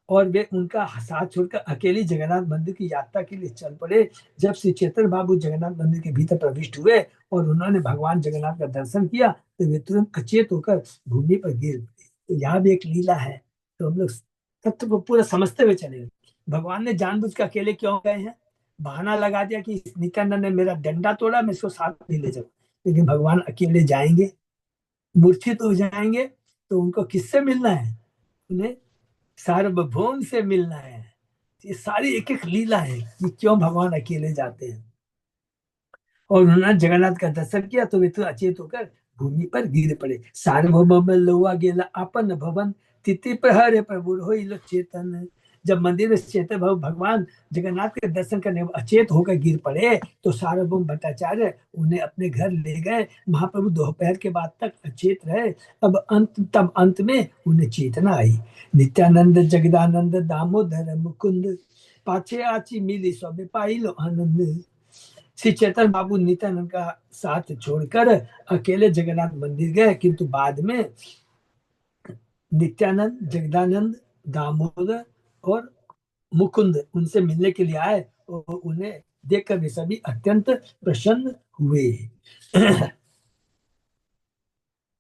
और वे उनका साथ छोड़कर अकेली जगन्नाथ मंदिर की यात्रा के लिए चल पड़े। जब श्री चैतन्य बाबू जगन्नाथ मंदिर के भीतर प्रविष्ट हुए और उन्होंने भगवान जगन्नाथ का दर्शन किया तो वे तुरंत अचेत होकर भूमि पर गिर पड़े। तो यहाँ भी एक लीला है, तो हम लोग तत्व को पूरा समझते हुए चलेंगे। भगवान ने जानबूझ कर अकेले क्यों गए हैं? बहाना लगा दिया कि नित्यानंद ने मेरा डंडा तोड़ा, मैं इसको साथ भी ले जाऊं। लेकिन भगवान अकेले जाएंगे, मूर्छित हो जाएंगे, तो उनको किससे मिलना है? उन्हें सार्वभौम से मिलना है। ये सारी एक एक लीला है कि क्यों भगवान अकेले जाते हैं। और उन्होंने जगन्नाथ का दर्शन किया तो वे तो अचेत होकर भूमि पर गिर पड़े। सार्वभौम लोआ गेला अपन भवन, तिथि प्रहर प्रभु होइल चेतन। जब मंदिर में चेतन भगवान जगन्नाथ के दर्शन करने अचेत होकर गिर पड़े तो सार्वभौम भट्टाचार्य उन्हें अपने घर ले गए। महाप्रभु दोपहर के बाद तक अचेत रहे। तब अंत में उन्हें चेतना आई। नित्यानंद जगदानंद दामोदर मुकुंद, पाछे आची मिली सब पाइलो आनंद। श्री चैतन्य बाबू नित्यानंद का साथ छोड़कर अकेले जगन्नाथ मंदिर गए, किंतु बाद में नित्यानंद जगदानंद दामोदर और मुकुंद उनसे मिलने के लिए आए और उन्हें देखकर वे सभी अत्यंत प्रसन्न हुए।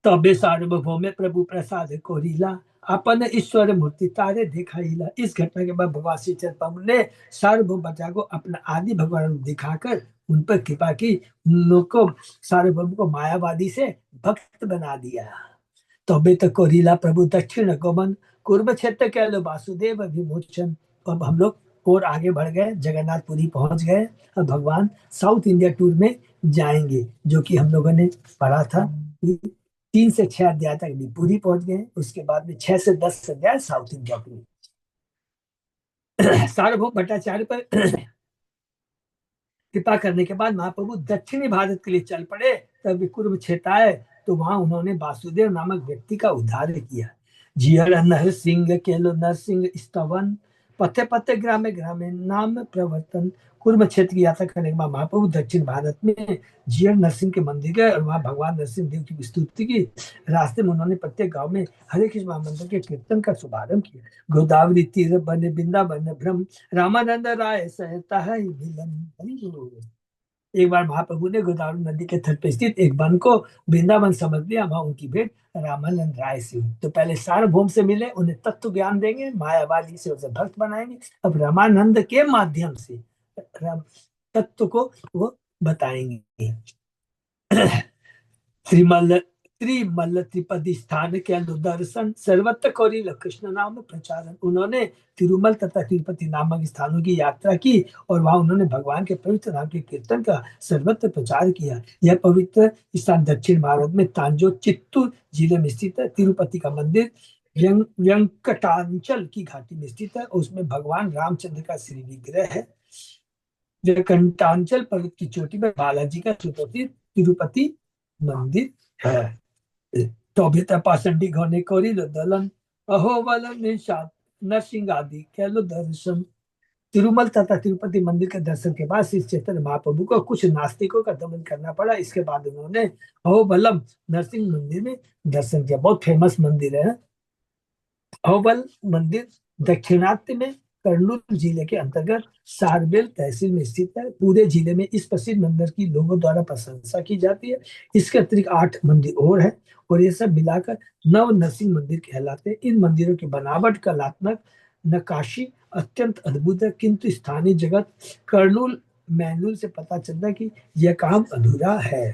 तबे सार्वभौम प्रभु प्रसाद कोरिला, अपन ईश्वर मूर्ति तारे दिखाईला। इस घटना के बाद भगवान श्री चैतन्य ने सार्वभौम बच्चा को अपना आदि भगवान दिखाकर उन पर कृपा की। उन लोग को, सार्वभौम को मायावादी से भक्त बना दिया। तबे तो कोरिला प्रभु दक्षिण गमन, कुर्म क्षेत्र कह लो वासुदेव विमोचन। अब हम लोग और आगे बढ़ गए, जगन्नाथपुरी पहुंच गए। अब भगवान साउथ इंडिया टूर में जाएंगे, जो कि हम लोगों ने पढ़ा था। 3 से 6 अध्याय तक भी पूरी पहुंच गए। उसके बाद में 6 से 10 अध्याय साउथ इंडिया टूर। सार्वभौम भट्टाचार्य पर कृपा करने के बाद महाप्रभु दक्षिणी भारत के लिए चल पड़े। तब कुर्म क्षेत्र आए तो वहां उन्होंने वासुदेव नामक व्यक्ति का उद्धार किया। जियर नरसिंह केलो नरसिंह स्तवन, पथे पथे ग्रामे ग्रामे नाम प्रवर्तन, पूर्व क्षेत्र की यात्रा करने के बाद महाप्रभु दक्षिण भारत में जीयर नरसिंह के मंदिर गए और वहां भगवान नरसिंह देव की स्तुति की। रास्ते में उन्होंने प्रत्येक गांव में हरे कृष्ण महामंत्र के कीर्तन का शुभारंभ किया। गोदावरी तीर बन वृंदावन भ्रम, रामानंद राय सहता है मिलन। हरि बोल। एक बार महाप्रभु ने गोदावरी नदी के तट पर स्थित एक वन को वृंदावन समझ लिया। वहां उनकी भेंट रामानंद राय से हुई। तो पहले सार्वभौम से मिले, उन्हें तत्व ज्ञान देंगे, मायावादी से उसे भक्त बनाएंगे। अब रामानंद के माध्यम से तत्व को वो बताएंगे। त्रिमल त्रिमल त्रिपदी स्थान के अनुदर्शन, सर्वत्र कौरी कृष्ण नाम प्रचारन। उन्होंने तिरुमल तथा तिरुपति नामक स्थानों की यात्रा की और वहां उन्होंने भगवान के पवित्र नाम के कीर्तन का सर्वत्र प्रचार किया। यह पवित्र स्थान दक्षिण भारत में तांजो चित्तूर जिले में स्थित है। तिरुपति का मंदिर व्यंकटांचल की घाटी में स्थित है। उसमें भगवान रामचंद्र का श्री विग्रह है। व्यंकटांचल पर्वत की चोटी पर बालाजी का सुप्रसिद्ध तिरुपति मंदिर है। तोभिता पाषंडी घने कोरी दलन, अहोबलम निशात नरसिंह आदि कैलो दर्शन। तिरुमल तथा तिरुपति मंदिर के दर्शन के बाद श्री चैतन्य महाप्रभु को कुछ नास्तिकों का दमन करना पड़ा। इसके बाद उन्होंने अहोबलम नरसिंह मंदिर में दर्शन किया। बहुत फेमस मंदिर है अहोबल मंदिर। दक्षिणात्य में कर्नूल जिले के अंतर्गत सारबेल तहसील में स्थित है। पूरे जिले में इस प्रसिद्ध मंदिर की लोगों द्वारा प्रशंसा की जाती है। इसके अतिरिक्त 8 मंदिर और है और ये सब मिलाकर 9 नरसिंह मंदिर कहलाते हैं। इन मंदिरों की बनावट, कलात्मक नक्काशी अत्यंत अद्भुत है, किंतु स्थानीय जगत कर्नूल मैनुअल से पता चलता है कि यह काम अधूरा है।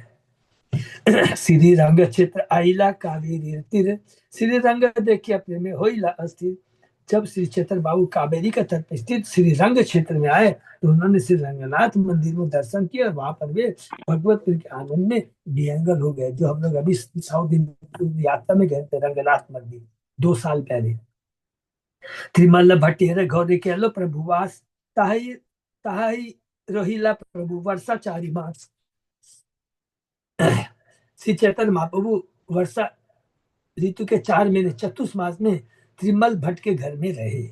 श्री रंग क्षेत्र आइला कावेरी तीर, श्री रंग देखिया प्रेम होइला अस्थिर। जब श्री चैतन्य बाबू कावेरी का तट पर स्थित श्री रंग क्षेत्र में आए तो उन्होंने श्री रंगनाथ मंदिर में दर्शन किया और वहां पर वे भगवत प्रेम के आनंद में विहंगल हो गए। जो हम लोग अभी साउथ यात्रा में गए थे रंगनाथ मंदिर 2 साल पहले। त्रिमल्ल भट्टेर गौरी केलो प्रभुवास, ताही ताही रोहिला प्रभु वर्षा चारी मास। श्री चैतन्य महाप्रभु वर्षा ऋतु के 4 महीने चतुर्मास में त्रिमल भट्ट के घर में रहे।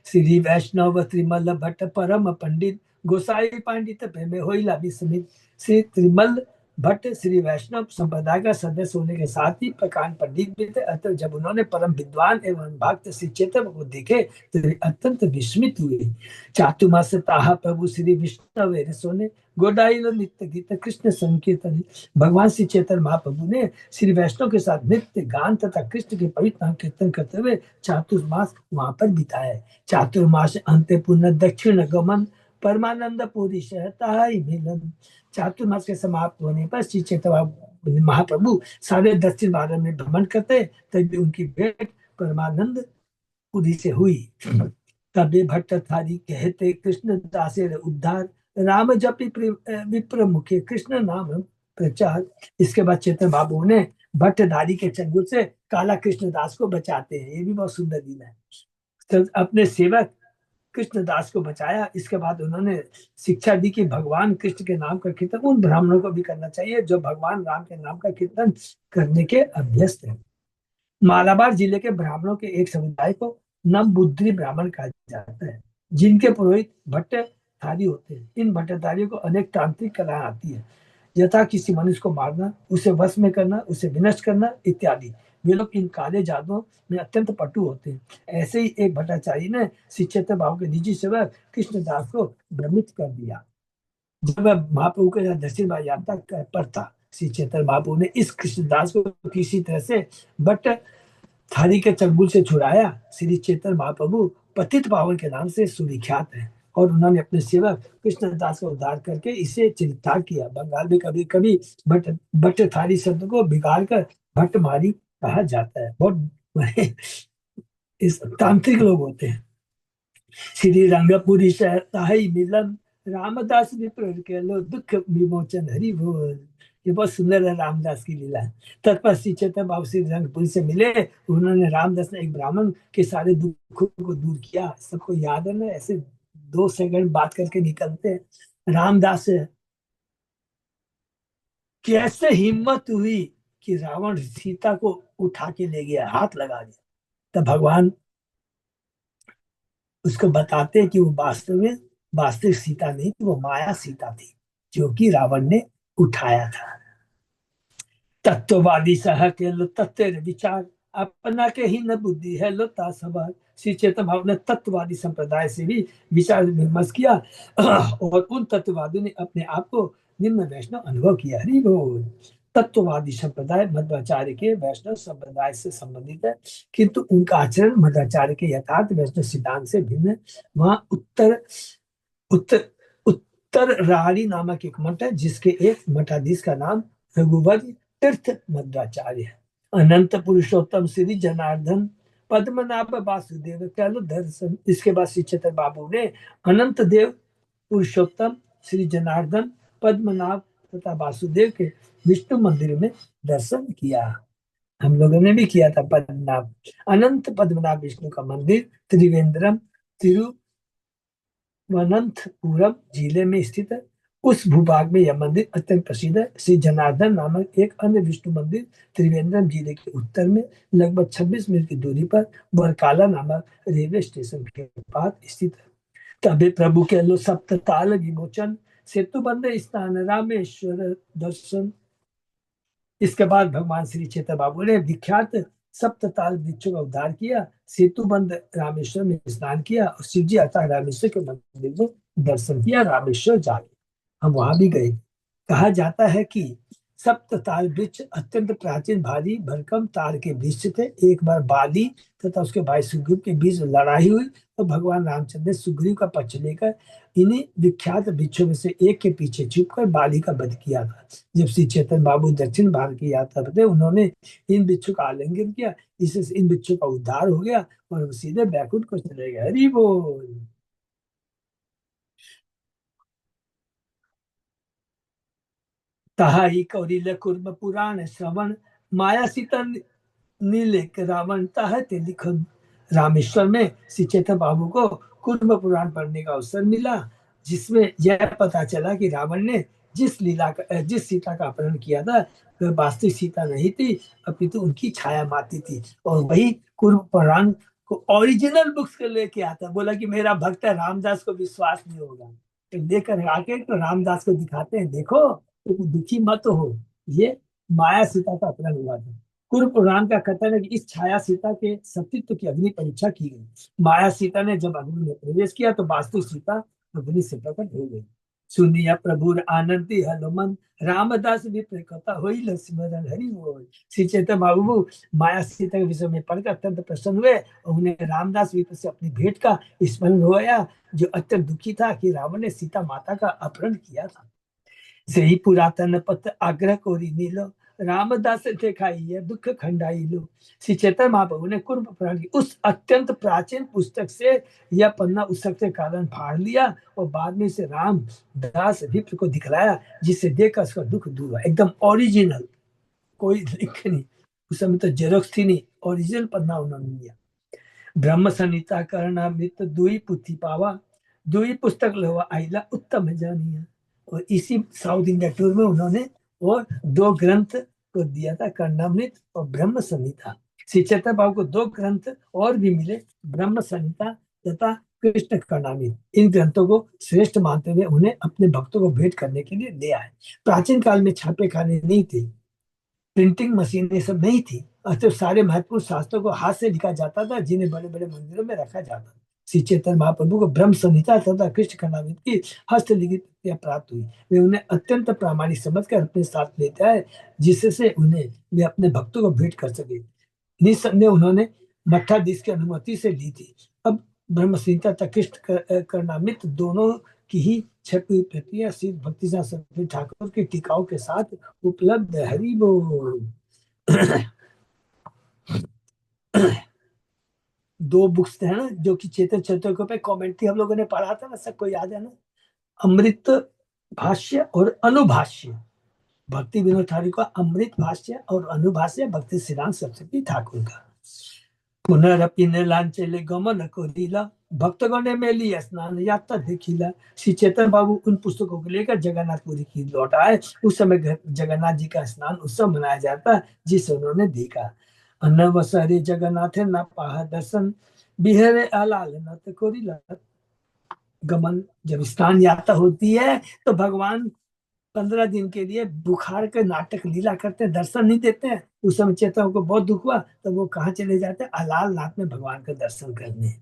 श्री वैष्णव त्रिमल भट्ट परम पंडित, गोसाई पंडित प्रेम होइला विस्मित। श्री त्रिमल भट्ट श्री वैष्णव संप्रदाय का सदस्य होने के साथ ही प्रकांड पंडित भी थे। अतः जब उन्होंने परम विद्वान एवं भक्त श्री चैतन्य को देखे तो अत्यंत विस्मित हुए। चातुर्मास ताहा प्रभु श्री विष्णु सोने गोडाइल नित्य गीत कृष्ण संकीर्तन। भगवान श्री चैतन्य महाप्रभु ने श्री वैष्णव के साथ नृत्य गान तथा कृष्ण के पवित्र नाम कीर्तन करते हुए चातुर्मास वहां पर बिताया। चातुर्मास अंत पुनः दक्षिण गमन, परमानंद पुरी सहता मिलन। चातुर्मास के समाप्त होने पर श्री चैतन्य महाप्रभु सारे दक्षिण भारत में भ्रमण करते, तभी उनकी भेंट परमानंद पुरी से हुई। तबे भट्ट थारी कहते कृष्ण दासेर उद्धार, राम जपि विप्र मुखे कृष्ण नाम प्रचार। इसके बाद चैतन्य बाबू ने भट्टधारी के चंगुल से काला कृष्णदास को बचाते हैं। ये भी बहुत सुंदर लीला है। तो अपने सेवक कृष्णदास को बचाया। इसके बाद उन्होंने शिक्षा दी कि भगवान कृष्ण के नाम का कीर्तन उन ब्राह्मणों को भी करना चाहिए जो भगवान राम के नाम का कीर्तन करने के अभ्यस्त हैं। मालाबार जिले के ब्राह्मणों के एक समुदाय को नमबुद्री ब्राह्मण कहा जाता है, जिनके पुरोहित भट्टधारी होते हैं। इन भट्टधारियों को अनेक तांत्रिक कला आती है, यथा किसी मनुष्य को मारना, उसे वश में करना, उसे विनष्ट करना इत्यादि। वे लोग इन काले जादुओं में अत्यंत पटु होते हैं। ऐसे ही एक भट्टाचार्य ने श्री चैतन्य बाबू के निजी सेवक कृष्णदास को भ्रमित कर दिया। जब वह महाप्रभु के साथ दक्षिण भारत यात्रा पर था, श्री चैतन्य बाबू ने इस कृष्णदास को किसी तरह से भट्ट थारी के चंगुल से छुड़ाया। श्री चैतन्य महाप्रभु पतित पावन के नाम से सुविख्यात है और उन्होंने अपने सेवक कृष्णदास का उद्धार करके इसे चरितार्थ किया। बंगाल में कभी कभी भट्ट थारी शब्द को बिगाड़ कर भट्टमारी कहा जाता है। बहुत इस तांत्रिक लोग होते हैं। श्री रंगपुरी सहताई मिलन, रामदास विप्र के लो दुख विमोचन हरि बोल। ये बहुत सुंदर है रामदास की लीला। तत्पर श्री चैतन्य बाबू श्री रंगपुरी से मिले। उन्होंने रामदास ने एक ब्राह्मण के सारे दुखों को दूर किया। सबको याद है ना, ऐसे 2 सेकंड बात करके निकलते हैं। रामदास कैसे हिम्मत हुई कि रावण सीता को उठा के ले गया, हाथ लगा दिया। तब भगवान उसको बताते कि वो वास्तव में वास्तविक सीता नहीं थी, वो माया सीता थी जो कि रावण ने उठाया था। तत्ववादी सह के लो तत्व विचार, अपना के ही न बुद्धि है लो ता सवार। श्री चेतन भाव ने तत्ववादी संप्रदाय से भी विचार विमर्श किया और उन तत्ववादियों ने अपने आप को निम्न वैष्णव अनुभव किया। हरि बोल। तत्ववादी संप्रदाय मध्वाचार्य के वैष्णव संप्रदाय से संबंधित है, किंतु उनका आचरण मध्वाचार्य के यथार्थ वैष्णव सिद्धांत से भिन्न है। वहां उत्तर उत्तर उत्तर रारी नामक एक मठ है, जिसके एक मठाधीश का नाम रघुवर तीर्थ मध्वाचार्य है। अनंत पुरुषोत्तम श्री जनार्दन पद्मनाभ वासुदेव कल दर्शन। इसके बाद श्री चेतन बाबू ने अनंत देव पुरुषोत्तम श्री जनार्दन पद्मनाभ तथा वासुदेव के विष्णु मंदिर में दर्शन किया। हम लोगों ने भी किया था पद्मनाभ। अनंत पद्मनाभ विष्णु का मंदिर त्रिवेंद्रम तिरुवनंतपुरम जिले में स्थित है। उस भूभाग में यह मंदिर अत्यंत प्रसिद्ध है। श्री जनार्दन नामक एक अन्य विष्णु मंदिर त्रिवेंद्रम जिले के उत्तर में लगभग 26 मील की दूरी पर बरकाला नामक रेलवे स्टेशन के पास स्थित है। तबे प्रभु के लो सप्तताल विमोचन, सेतु बंद स्नान, रामेश्वर दर्शन। इसके बाद भगवान श्री चेतन बाबू ने विख्यात सप्तताल वृक्षों का उद्धार किया, सेतु बंद रामेश्वर में स्नान किया और शिव जी अतः रामेश्वर के मंदिर में दर्शन किया। रामेश्वर जाके हम वहां भी गए। कहा जाता है कि सप्त ताल वृक्ष अत्यंत प्राचीन भारी भरकम तार के वृक्ष थे। एक बार बाली तथा उसके भाई सुग्रीव के बीच लड़ाई हुई तो भगवान रामचंद्र ने सुग्रीव का पक्ष लेकर इन्हीं विख्यात वृक्षों में से एक के पीछे छुपकर बाली का वध किया था। जब श्री चेतन बाबू दक्षिण भारत की यात्रा पर थे, उन्होंने इन वृक्षों का आलिंगन किया। इससे इन वृक्षों का उद्धार हो गया और वो सीधे बैकुंठ को चले गए। हरि बोल। तहा ही कौरिल कुर्म पुराण श्रवण, माया सीता नीले के रावण तह ते लिखन। रामेश्वर में श्री चेतन बाबू को कुर्म पुराण पढ़ने का अवसर मिला, जिसमें यह पता चला कि रावण ने जिस सीता का अपहरण किया था वह वास्तविक सीता नहीं थी, अपितु उनकी छाया माती थी। और वही कुर्म पुराण को ओरिजिनल बुक्स के लेके आता, बोला कि मेरा भक्त है, रामदास को विश्वास नहीं होगा, तो लेकर आके तो रामदास को दिखाते हैं, देखो तो दुखी मत हो, ये माया सीता का अपहरण हुआ था। कुरु पुराण का कथन है कि इस छाया सीता के सतीत्व की अग्नि परीक्षा की गई। माया सीता ने जब अग्नि में प्रवेश किया तो वास्तु सीता अग्नि से प्रकट हो गई। सुनिया प्रभु आनंदी हनुमन, रामदास भी प्रकटा हो स्मरण। हरि बोल। श्री चैतन्य बाबू माया सीता के विषय में पढ़कर अत्यंत प्रसन्न हुए और उन्हें रामदास विप्र से अपनी भेंट का स्मरण हुआ, जो अत्यंत दुखी था कि रावण ने सीता माता का अपहरण किया था। सही पुरातन पथ आग्रह कोरी नीलो, रामदास देखाई है दुख खंडाई लो। श्री चैतन्य महाप्रभु ने कुर्म पुराण की उस अत्यंत प्राचीन पुस्तक से यह पन्ना उत्सव के कारण फाड़ लिया और बाद में इसे रामदास विप्र को दिखलाया, जिससे देखकर उसका दुख दूर हुआ। एकदम ओरिजिनल, कोई लिख नहीं, उस समय तो जेरोक्स थी नहीं, ओरिजिनल पन्ना उन्होंने लिया। ब्रह्म संहिता कर्णामृत दुई पुथी पावा, दुई पुस्तक लवा आइला उत्तम जानिया। और इसी साउथ इंडिया टूर में उन्होंने और दो ग्रंथ को दिया था, कर्णामृत और ब्रह्म संहिता। श्री चैतन्य बाबू को दो ग्रंथ और भी मिले, ब्रह्म संहिता तथा कृष्ण कर्णामृत। इन ग्रंथों को श्रेष्ठ मानते हुए उन्हें अपने भक्तों को भेंट करने के लिए ले आए। प्राचीन काल में छापे खाने नहीं थे, प्रिंटिंग मशीन ये सब नहीं थी, अतः सारे महत्वपूर्ण शास्त्रों को हाथ से लिखा जाता था, जिन्हें बड़े बड़े मंदिरों में रखा जाता था। श्री चैतन्य महाप्रभु को ब्रह्म संहिता तथा कृष्ण कर्णामृत की हस्तलिखित प्रतियां प्राप्त हुई। वे उन्हें अत्यंत प्रामाणिक समझकर अपने साथ लेते आए, जिससे उन्हें वे अपने भक्तों को भेंट कर सके। निस्संदेह उन्होंने मठाधीश की अनुमति से ली थी। अब ब्रह्म संहिता तथा कृष्ण कर्णामृत दोनों की ही छपी हुई प्रतियां श्री भक्तिसार सरस्वती ठाकुर की टीकाओं के साथ उपलब्ध है। हरि बोल। दो बुक्स है ना जो कि चेतन चेतन पे कमेंट्री हम लोगों ने पढ़ा था ना, सबको याद है ना, अमृत भाष्य और अनुभाष्य। भक्ति विनोद ठाकुर का अमृत भाष्य और अनुभाष्य भक्ति सिद्धांत सरस्वती ठाकुर का। पुनरपि नीलांचल गमन कोरिला, भक्तगण ने मेली स्नान यात्रा देखिला। श्री चेतन बाबू उन पुस्तकों को लेकर जगन्नाथपुरी की लौट आए। उस समय जगन्नाथ जी का स्नान उत्सव मनाया जाता, जिसे उन्होंने देखा। अनवसरे जगन्नाथ न पाह दर्शन, बिहरे अलाल नत कोरिला। गमन, जब स्नान यात्रा होती है तो भगवान 15 दिन के लिए बुखार के नाटक लीला करते हैं, दर्शन नहीं देते हैं। उस समय चेतन को बहुत दुख हुआ, तो वो कहाँ चले जाते हैं, अलालनाथ में भगवान का दर्शन करने।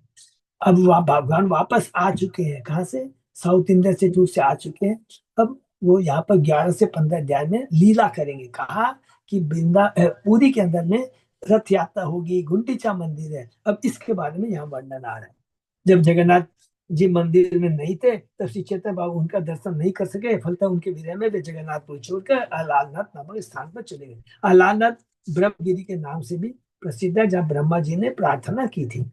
अब भगवान वापस आ चुके हैं, कहाँ से, साउथ इंडिया से दूर से आ चुके हैं। अब वो यहाँ पर 11 से 15 अध्याय में लीला करेंगे। कहा कि पुरी के अंदर में रथ यात्रा होगी, गुंडीचा मंदिर है। अब इसके बारे में यहाँ वर्णन आ रहा है। जब जगन्नाथ जी मंदिर में नहीं थे तब श्री चैतन्य बाबू उनका दर्शन नहीं कर सके, फलतः उनके विरह में वे जगन्नाथपुर छोड़कर अलालनाथ नामक स्थान पर चले गए। अलालनाथ ब्रह्मगिरी के नाम से भी प्रसिद्ध है, जहाँ ब्रह्मा जी ने प्रार्थना की थी।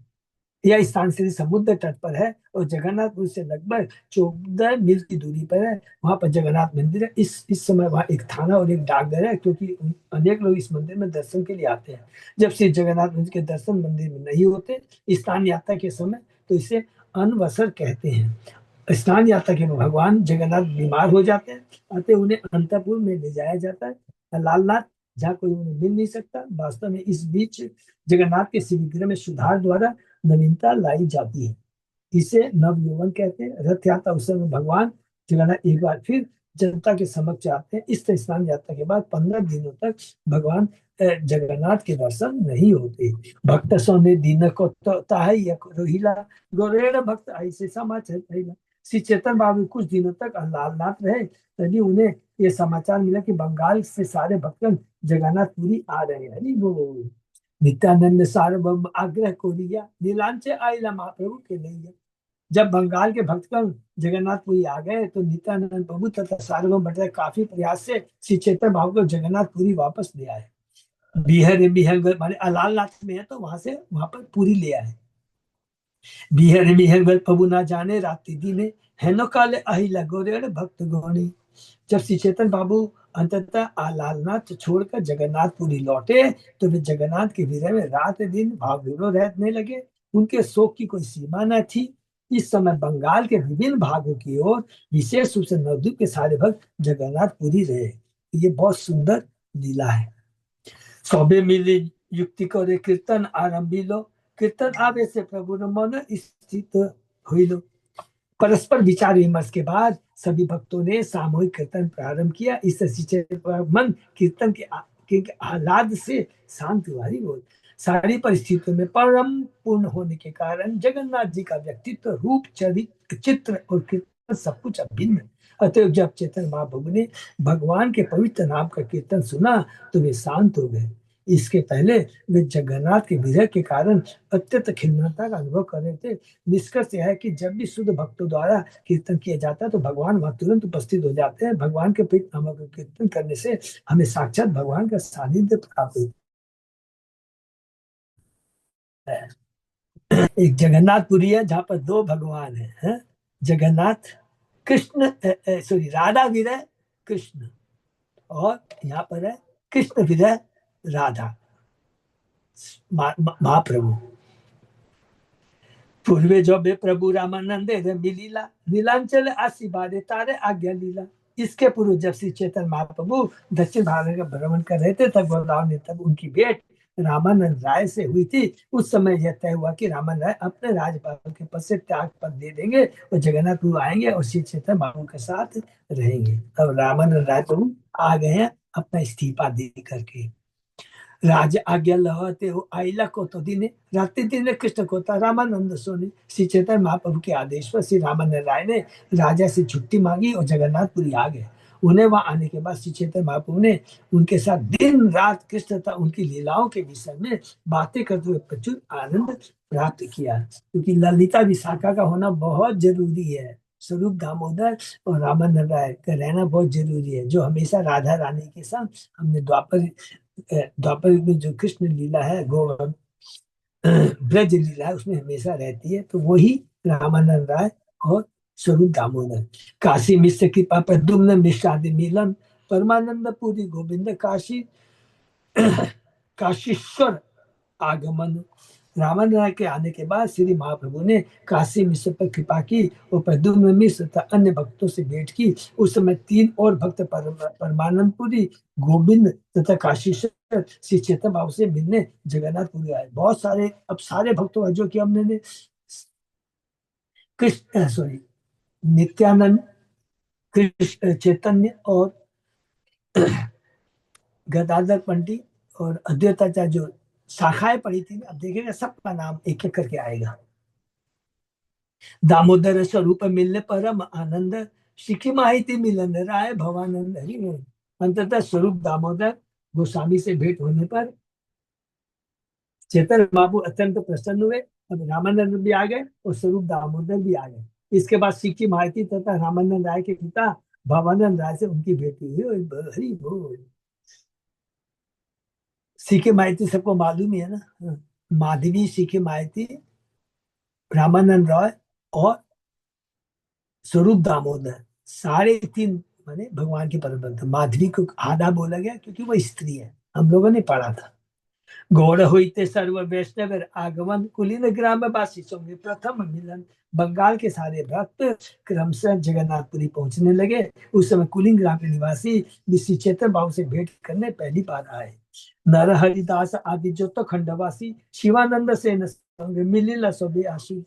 यह स्थान श्री समुद्र तट पर है और जगन्नाथपुर से लगभग 14 मील की दूरी पर है। वहां पर जगन्नाथ मंदिर है। इस समय वहाँ एक थाना और एक डाकघर है, क्योंकि अनेक लोग इस मंदिर में दर्शन के लिए आते हैं। जब श्री जगन्नाथ मंदिर के दर्शन मंदिर में नहीं होते स्नान यात्रा के समय, तो इसे अनवसर कहते हैं। स्नान यात्रा के भगवान जगन्नाथ बीमार हो जाते हैं, अतः उन्हें अंतपुर में ले जाया जाता है, लालनाथ, जहाँ कोई उन्हें मिल नहीं सकता। वास्तव में इस बीच जगन्नाथ के श्री विग्रह में सुधार द्वारा नवीनता लाई जाती है। इसे नव यौवन कहते हैं। रथ यात्रा उस समय भगवान जगन्नाथ एक बार फिर जनता के समक्ष आते हैं। इस स्नान यात्रा के बाद 15 दिनों तक भगवान जगन्नाथ के दर्शन नहीं होते। भक्त सोने दिन को ताहि रोहिला, गोरेड़ भक्त ऐसे समाचार रहिला। श्री चेतन बाबू कुछ दिनों तक लालनाथ रहे, तभी उन्हें ये समाचार मिला कि बंगाल से सारे भक्तगण जगन्नाथपुरी आ रहे हैं। वो नित्यानंद सार्वभौम आग्रह को लिया, नीलांचे आइला महाप्रभु के लिए। जब बंगाल के भक्तगण जगन्नाथपुरी आ गए तो नित्यानंद प्रभु तथा सार्वभौम भट्टाचार्य काफी प्रयास से श्री चैतन्य बाबू को जगन्नाथपुरी वापस ले आए। बिहर बिहर माने अलालनाथ में है, तो वहां से वहां पर पूरी ले आए। बिहर बिहर प्रभु ना जाने रात्रि दिने, हेनो काले अहिला गोरेड़ भक्त गौणी। जब श्री चेतन बाबू अंततः लालनाथ छोड़कर जगन्नाथपुरी लौटे, तो वे जगन्नाथ के विरह में रात दिन भाव विभोर रहने लगे। उनके शोक की कोई सीमा न थी। इस समय बंगाल के विभिन्न भागों की ओर, विशेष रूप से नवद्वीप के सारे भक्त जगन्नाथपुरी रहे। ये बहुत सुंदर लीला है। सौबे मिले युक्ति करे कीर्तन आरंभिलो, कीर्तन आवे से प्रभु मन स्थित हुई। परस्पर विचार विमर्श के बाद सभी भक्तों ने सामूहिक कीर्तन प्रारंभ किया। इससे मन कीर्तन के आह्लाद से शांत हुआ। सारी परिस्थितियों में परम पूर्ण होने के कारण जगन्नाथ जी का व्यक्तित्व, रूप, चरित्र, चित्र और कीर्तन सब कुछ अभिन्न। अतः जब चेतन महाप्रभु ने भगवान के पवित्र नाम का कीर्तन सुना तो वे शांत हो गए। इसके पहले वे जगन्नाथ के विरह के कारण अत्यंत खिन्नता का अनुभव कर रहे थे। निष्कर्ष यह है कि जब भी शुद्ध भक्तों द्वारा कीर्तन किया जाता है तो भगवान वहां तुरंत उपस्थित हो जाते हैं। भगवान के पवित्र नामों का कीर्तन करने से हमें साक्षात भगवान का सानिध्य प्राप्त होता है। एक जगन्नाथपुरी है जहाँ पर दो भगवान है? जगन्नाथ कृष्ण, सॉरी, राधा विरह कृष्ण, और यहाँ पर है कृष्ण विरह राधा, महाप्रभु। पूर्वे जो बे प्रभु रामानंदे रे मिलीला, नीलांचल आसी बारे तारे आज्ञा लीला। इसके पूर्व जब श्री चैतन्य महाप्रभु दक्षिण भारत का भ्रमण कर रहे थे, तब बलराम ने तब उनकी भेंट रामानंद राय से हुई थी। उस समय यह तय हुआ कि रामानंद राय अपने राज्यपाल के पद से त्याग पद दे देंगे और जगन्नाथपुर आएंगे और श्री चैतन्य बाबू के साथ रहेंगे। अब रामानंद राय प्रभु आ गए हैं अपना इस्तीफा दे करके। राज आज्ञा लहते हो आइला को तो दिने, रात्रि दिन कृष्ण को था रामानंद सोने। श्री चैतन्य महाप्रभु के आदेश पर श्री रामानंद राय ने राजा से छुट्टी मांगी और जगन्नाथपुरी आ गए। उन्हें वहां आने के बाद श्री चैतन्य महाप्रभु ने उनके साथ दिन रात कृष्ण तथा उनकी लीलाओं के विषय में बातें करते हुए प्रचुर आनंद प्राप्त किया। क्योंकि ललिता विशाखा का होना बहुत जरूरी है। स्वरूप दामोदर और रामानंद राय का रहना बहुत जरूरी है, जो हमेशा राधा रानी के साथ, हमने द्वापर में जो कृष्ण लीला है, गोवर्धन ब्रज लीला है, उसमें हमेशा रहती है। तो वही रामानंद राय और स्वरूप दामोदर। काशी मिश्र कृपा प्रद्युम्न मिश्र आदि मिलन, परमानंद पुरी गोविंद काशी काशीश्वर आगमन। रामानंद राय के आने के बाद श्री महाप्रभु ने काशी मिश्र पर कृपा की और प्रद्युम्न मिश्र तथा अन्य भक्तों से भेंट की। उस समय 3 और भक्त परमानंदपुरी, गोविंद तथा काशीश्वर श्री चेतन बाबू से मिलने जगन्नाथपुरी आए। बहुत सारे, अब सारे भक्तों का जो कि हमने कृष्ण, सॉरी, नित्यानंद, कृष्ण चैतन्य और गदाधर पंडित और अद्वैताचार्य जो शाखाएं पड़ी थी, अब देखेंगे सबका नाम एक एक करके आएगा। दामोदर स्वरूप मिलने परम आनंद, शिखी माहिती मिलन राय भवानंद हरि बोल। अंततः स्वरूप दामोदर गोस्वामी से भेंट होने पर चेतन बाबू अत्यंत प्रसन्न हुए। अब रामानंद भी आ गए और स्वरूप दामोदर भी आ गए। इसके बाद सिक्की माहिती तथा रामानंद राय के पिता भवानंद राय से उनकी भेंट हुई। हरि बोल। सीखे माहिती सबको मालूम ही है ना। माधवी सीखे माहिती, रामानंद रॉय और स्वरूप दामोदर, सारे तीन माने भगवान के परम भक्त। माधवी को आधा बोला गया क्योंकि वो स्त्री है, हम लोगों ने पढ़ा था। गौड़ होते सर्व वैष्णव आगमन, कुलीन ग्रामवासी संगे प्रथम मिलन। बंगाल के सारे भक्त क्रमशः जगन्नाथपुरी पहुंचने लगे। उस समय कुलीन ग्राम के निवासी ऋषि चेतन बाबू से भेंट करने पहली बार आए। नर हरिदास आदि जो तो खंडवासी, शिवानंद सेन संग मिलिला सबे आशु।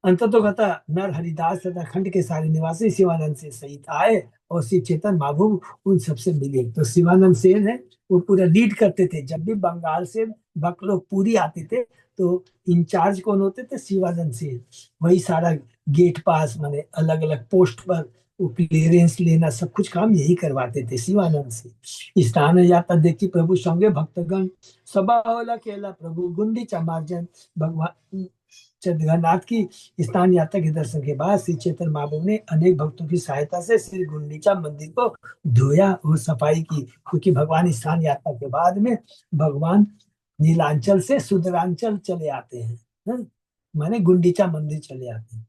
अंततोगता नर हरिदास तथा खंड के सारे निवासी शिवानंद से सहित आए और श्री चेतन महबूब उन सबसे मिले। तो शिवानंद सेन है, वो पूरा लीड करते थे। जब भी बंगाल से भक्त लोग पूरी आते थे तो इंचार्ज कौन होते थे? शिवानंद सेन। वही सारा गेट पास माने अलग अलग पोस्ट पर वो क्लियरेंस लेना सब कुछ काम यही करवाते थे शिवानंद से। स्नान यात्रा देखी प्रभु संगे भक्तगण, सभा होला केला प्रभु गुंडीचा मार्जन। भगवान जगन्नाथ की स्नान यात्रा के दर्शन के बाद श्री चैतन्य महाप्रभु ने अनेक भक्तों की सहायता से श्री गुंडीचा मंदिर को धोया और सफाई की। क्योंकि भगवान स्नान यात्रा के बाद में भगवान नीलांचल से सुदरांचल चले आते हैं, माने गुंडीचा मंदिर चले आते हैं।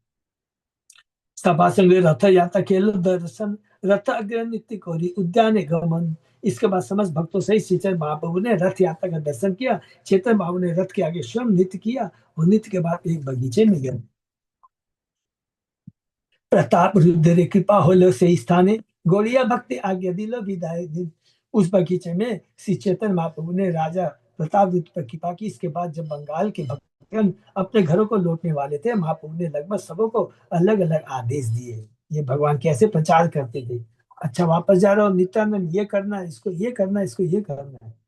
सभा संग रथ यात्रा के दर्शन, रथ अग्र नित्य कोरी उद्यान गमन। इसके बाद समस्त भक्तों सहित श्री चैतन्य महाप्रभु ने रथ यात्रा का दर्शन किया। चेतन बाबू ने रथ के आगे स्वयं नृत्य किया और नृत्य के बाद एक बगीचे में गए। प्रताप रुद्र कृपा होलो से स्थाने, गौड़िया भक्ति आज्ञा दिलो विदाय दिन। उस बगीचे में श्री चैतन्य महाप्रभु ने राजा प्रताप रुद्र पर कृपा की। इसके बाद जब बंगाल के भक्तगण अपने घरों को लौटने वाले थे, महाप्रभु ने लगभग सबों को अलग अलग आदेश दिए। ये भगवान कैसे प्रचार करते थे। अच्छा वापस जा रहा हूँ नित्यानंद, ये करना है, इसको ये करना है, इसको ये करना है।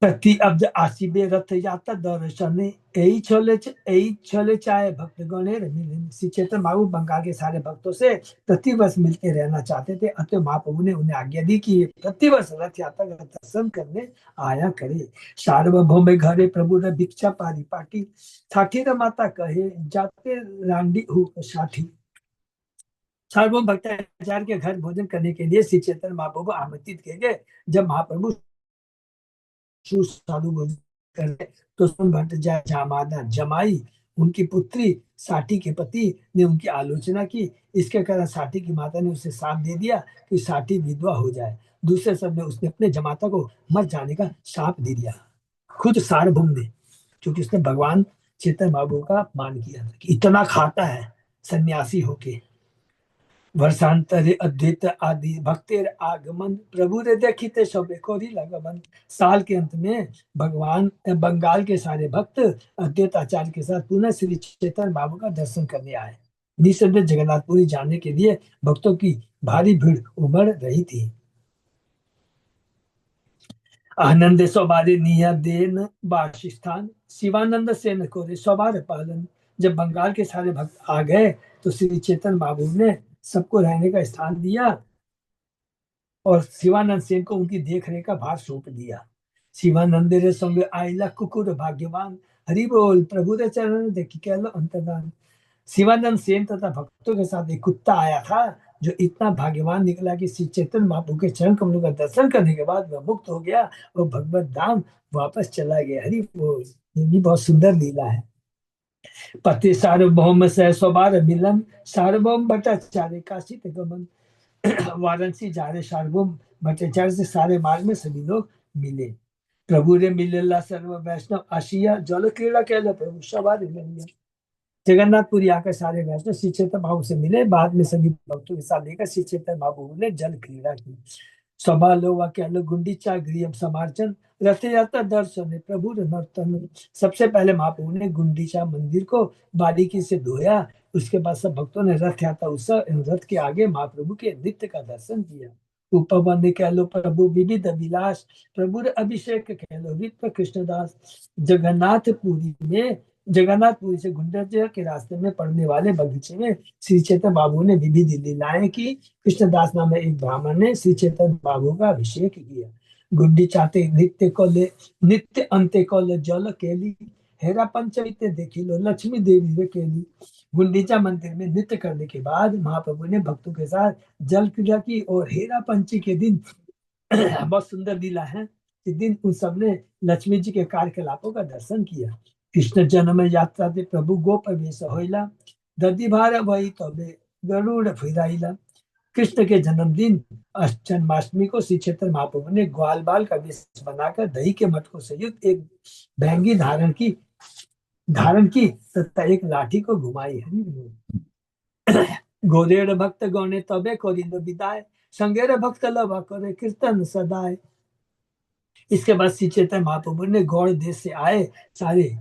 प्रति अब्द आसिबे रथ यात्रा दर्शने, यही छले चाहे भक्त गणेर मिलन। श्री चैतन्य महाप्रभु बंगाल के सारे भक्तों से प्रतिवर्ष मिलते रहना चाहते थे। अतः महाप्रभु ने उन्हें आज्ञा दी कि प्रतिवर्ष रथ यात्रा का दर्शन करने आया करे। सार्वभौम घरे प्रभु ने भिक्षा पारी पाटी, साठी माता कहे जाते रांडी हु साठी। सार्वभौम भट्टाचार्य के घर भोजन करने के लिए श्री चैतन्य महाप्रभु आमंत्रित किए गए। जब महाप्रभु सुस्वादु भोजन करे तो सुन भट्टाचार्य जामादा जमाई उनकी पुत्री साठी के पति ने उनकी आलोचना की। इसके कारण साठी की माता ने उसे साथ दे दिया कि साठी विधवा हो जाए। दूसरे शब्द में उसने अपने जमाता को मर जाने का शाप दे दिया, खुद सार्वभौम ने, क्योंकि उसने भगवान चैतन्य महाप्रभु का अपमान किया था कि इतना खाता है सन्यासी होके। वर्षांतरे अद्वैत आदि भक्तेर आगमन, प्रभु रे देखिते सबे कोरी लगमन। साल के अंत में भगवान बंगाल के सारे भक्त अद्वैत आचार्य के साथ पुनः श्री चैतन्य बाबू का दर्शन करने आए। निसंदेह जगन्नाथपुरी जाने के लिए भक्तों की भारी भीड़ उमड़ रही थी। आनंद सवारे निया देन वासस्थान, शिवानंद सेन को रे सवार पालन। जब बंगाल के सारे भक्त आ गए तो श्री चैतन्य बाबू ने सबको रहने का स्थान दिया और शिवानंद सेन को उनकी देखरेख का भार सौंप दिया। शिवानंद रे संग आइला कुकुर भाग्यवान, हरि बोल प्रभु रे चरण देखी कहलो अंतर्दान। शिवानंद सेन तथा भक्तों के साथ एक कुत्ता आया था जो इतना भाग्यवान निकला कि श्री चैतन्य महाप्रभु के चरण कमलों का दर्शन करने के बाद वह मुक्त हो गया और भगवत धाम वापस चला गया। हरि बोल। ये भी बहुत सुंदर लीला है। पति सार्वभौम से सवार मिलन, सार्वभौम भट्टाचार्य काशी गमन। वाराणसी जा रहे सार्वभौम भट्टाचार्य से सारे मार्ग में सभी लोग मिले। प्रभु रे मिलेला सर्व वैष्णव आशिया, जल क्रीड़ा कहला प्रभु सवार मिलिया। जगन्नाथपुरी आकर सारे वैष्णव श्री चैतन्य बाबू से मिले। बाद में सभी भक्तों के साथ लेकर श्री चैतन्य बाबू ने जल क्रीड़ा की। सभा लो वा कहलो गुंडीचा गृह समार्चन, रथ यात्रा दर्शन प्रभु नर्तन। सबसे पहले महाप्रभु ने गुंडीचा मंदिर को बारीकी से धोया। उसके बाद सब भक्तों ने रथ यात्रा उत्सव एवं रथ के आगे महाप्रभु के नृत्य का दर्शन किया। उपवन कह लो प्रभु विविध विलास, प्रभु अभिषेक कह लो विप्र कृष्णदास। जगन्नाथपुरी से गुंडीचा के रास्ते में पड़ने वाले बगीचे में श्री चैतन्य बाबू ने विविध लीलाएं की। कृष्णदास नाम एक ब्राह्मण ने श्री चैतन्य बाबू का अभिषेक किया। गुंडी चाते नित्य अंत्य कल जल केली, हेरा पंचमिते देखी लो लक्ष्मी देवी रे केली। गुंडीचा मंदिर में नृत्य करने के बाद महाप्रभु ने भक्तों के साथ जल क्रीड़ा की और हेरा पंचमी के दिन बहुत सुंदर लीला है। इस दिन उन सब ने लक्ष्मी जी के कार्यकलापों का दर्शन किया। कृष्ण जन्म यात्रा थे प्रभु गोप वेश होइला, दधि भार वही तबे गरुड़ फिराइला। कृष्ण के जन्मदिन जन्माष्टमी को श्री चैतन्य महाप्रभु ने ग्वाल बाल का वेश बनाकर दही के मटकों से युक्त एक बैंगी धारण की तथा एक लाठी को घुमाई। गोरेर भक्त गौने तबे कोरिंद विदाय, संगेर भक्त लवा करे कीर्तन सदाय। इसके बाद श्री चैतन्य महाप्रभु ने गौड़ देश से आए सारे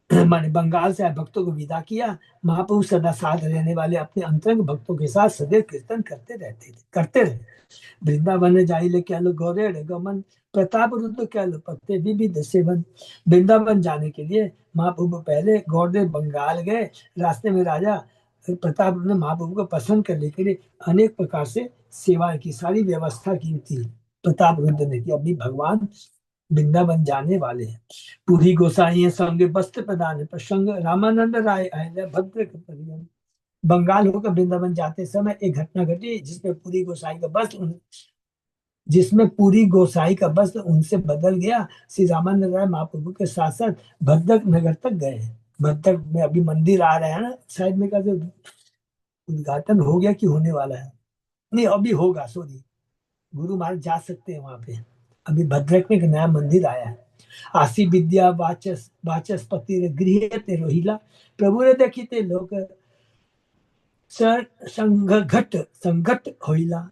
माने बंगाल से आए भक्तों को विदा किया। महाप्रभु सदा साथ रहने वाले अपने अंतरंग भक्तों के साथ सदैव कीर्तन करते रहे। वृंदावन जाइले क्या लो गौरे गमन, प्रताप रुद्र क्या लो पत्ते विविध सेवन। वृंदावन जाने के लिए महाप्रभु पहले गौरदेव बंगाल गए। रास्ते में राजा प्रताप ने महाप्रभु को पसंद करने के लिए अनेक प्रकार से सेवा की सारी व्यवस्था की थी। प्रताप रुद्र ने की। अभी भगवान वृंदावन जाने वाले हैं। पूरी गोसाई संग वस्त्र प्रदान प्रसंग, रामानंद राय आए भद्र परिजन। बंगाल होकर वृंदावन जाते समय एक घटना घटी जिसमें पूरी गोसाई का वस्त्र उनसे बदल गया। श्री रामानंद राय महाप्रभु के साथ साथ भद्रक नगर तक गए। भद्रक में अभी मंदिर आ रहा है ना, शायद में का जो उद्घाटन हो गया कि होने वाला है, नहीं अभी होगा, सॉरी। गुरु महाराज जा सकते हैं वहां पे। अभी भद्रक में एक नया मंदिर आया है। आशी विद्या वाचस्पति गृह ते रोहिला, प्रभु ने देखी ते लोग संघट होइला।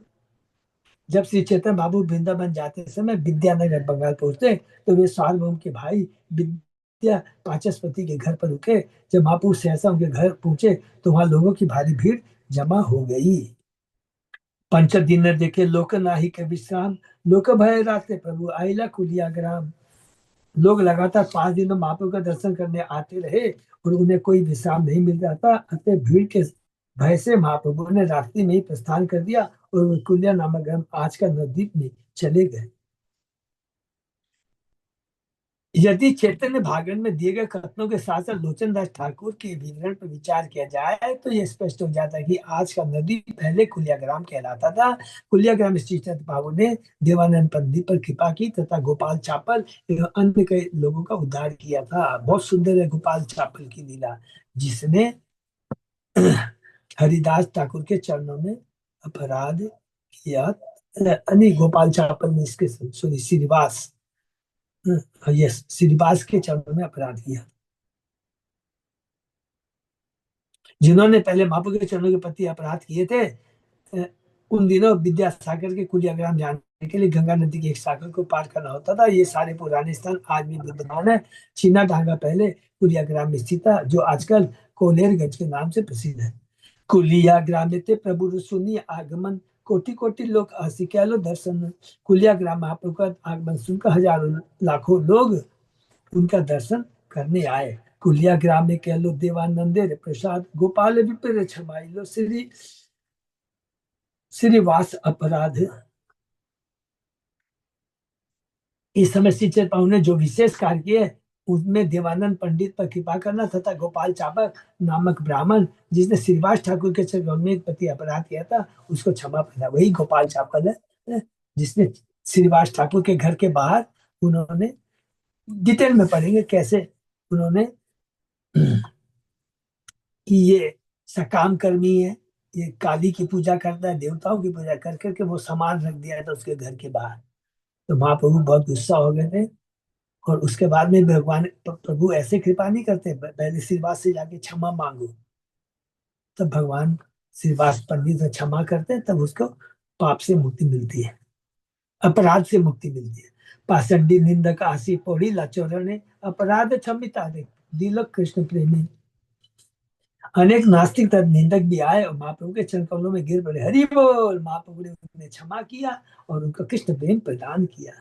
जब श्री चैतन्य बाबू वृंदावन जाते समय विद्यानगर बंगाल पहुंचते तो वे सार्वभौम के भाई विद्या वाचस्पति के घर पर रुके। जब महापुर सहसा उनके घर पहुंचे तो वहां लोगों की भारी भीड़ जमा हो गई। पंच दिन देखे लोक नाही के विश्राम, लोक भय रास्ते प्रभु आइला कुलिया ग्राम। लोग लगातार 5 दिन महाप्रभु का दर्शन करने आते रहे और उन्हें कोई विश्राम नहीं मिल रहा था। अतः भीड़ के भय से महाप्रभु ने रात्रि में ही प्रस्थान कर दिया और कुलिया नामक ग्राम आज का नवद्वीप में चले गए। यदि चैतन्य भागवत में दिए गए कथनों के साथ साथ लोचन दास ठाकुर के विवरण पर विचार किया जाए तो यह स्पष्ट हो जाता है कि आज का नदी पहले कुलियाग्राम कहलाता था। कुलियाग्राम स्थित बाबू ने देवानंद पंडित पर कृपा की तथा गोपाल चापल एवं अन्य कई लोगों का उद्धार किया था। बहुत सुंदर है गोपाल चापल की लीला, जिसने हरिदास ठाकुर के चरणों में अपराध किया। नहीं, गोपाल चापल ने इसके सॉरी श्रीनिवास यस श्रीनिवास के चरणों में अपराध किया। जिन्होंने पहले महाप्रभु के चरणों के प्रति अपराध किए थे, उन दिनों विद्यासागर के कुलियाग्राम जाने के लिए गंगा नदी की एक शाखा को पार करना होता था। ये सारे पुराने स्थान आज भी विद्यमान है। चीना ढांगा पहले कुलियाग्राम में स्थित था, जो आजकल कोलेरगंज के नाम से प्रसिद्ध है। कुलियाग्राम में प्रभु सुनी आगमन, कोटि कोटि लोग हंसी कैलो दर्शन। कुलियाग्राम महाप्रभु का आगमन सुनकर हजारों लाखों लोग उनका दर्शन करने आए। कुलियाग्राम में कह लो देवानंदे प्रसाद, गोपाल विप्र क्षमाई लो श्रीवास अपराध। इस समय श्री चैतन्य ने जो विशेष कार्य किए उसमें देवानंद पंडित पर कृपा करना तथा गोपाल चापक नामक ब्राह्मण जिसने श्रीवास ठाकुर के चरणों में प्रति अपराध किया था उसको क्षमा करना, वही गोपाल चापक है जिसने श्रीवास ठाकुर के घर के बाहर उन्होंने, डिटेल में पढ़ेंगे कैसे उन्होंने कि ये सकाम कर्मी है, ये काली की पूजा करता है, देवताओं की पूजा कर करके वो सामान रख दिया था उसके घर के बाहर। तो महाप्रभु बहुत गुस्सा हो गए थे और उसके बाद में भगवान प्रभु ऐसे कृपा नहीं करते, पहले श्रीवास से जाके क्षमा मांगो, तब भगवान श्रीवास पंडित से क्षमा करते हैं, तब उसको पाप से मुक्ति मिलती है, अपराध से मुक्ति मिलती है। पासड्डी निंदक आसी पौड़ी लाचोरने अपराध क्षमिता दे दिलक कृष्ण प्रेमी। अनेक नास्तिक तथा निंदक भी आए और महाप्रभु के चरण कमलों में गिर पड़े, हरि बोल। महाप्रभु ने उन्हें क्षमा किया और उनका कृष्ण प्रेम प्रदान किया।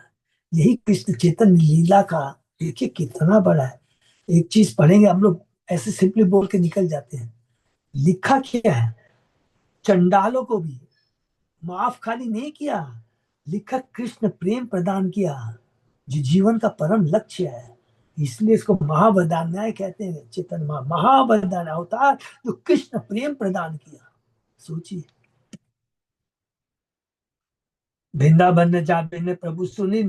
यही कृष्ण चैतन्य लीला का देखिए कितना बड़ा है। एक चीज पढ़ेंगे हम लोग ऐसे सिंपली बोल के निकल जाते हैं, लिखा क्या है, चंडालों को भी माफ खाली नहीं किया, लिखा कृष्ण प्रेम प्रदान किया, जो जीवन का परम लक्ष्य है। इसलिए इसको महावरदान्याय कहते हैं। चेतन महावरदान अवतार जो कृष्ण प्रेम प्रदान किया। सोचिए, वृंदावन ने जाबे ने प्रभु सुनी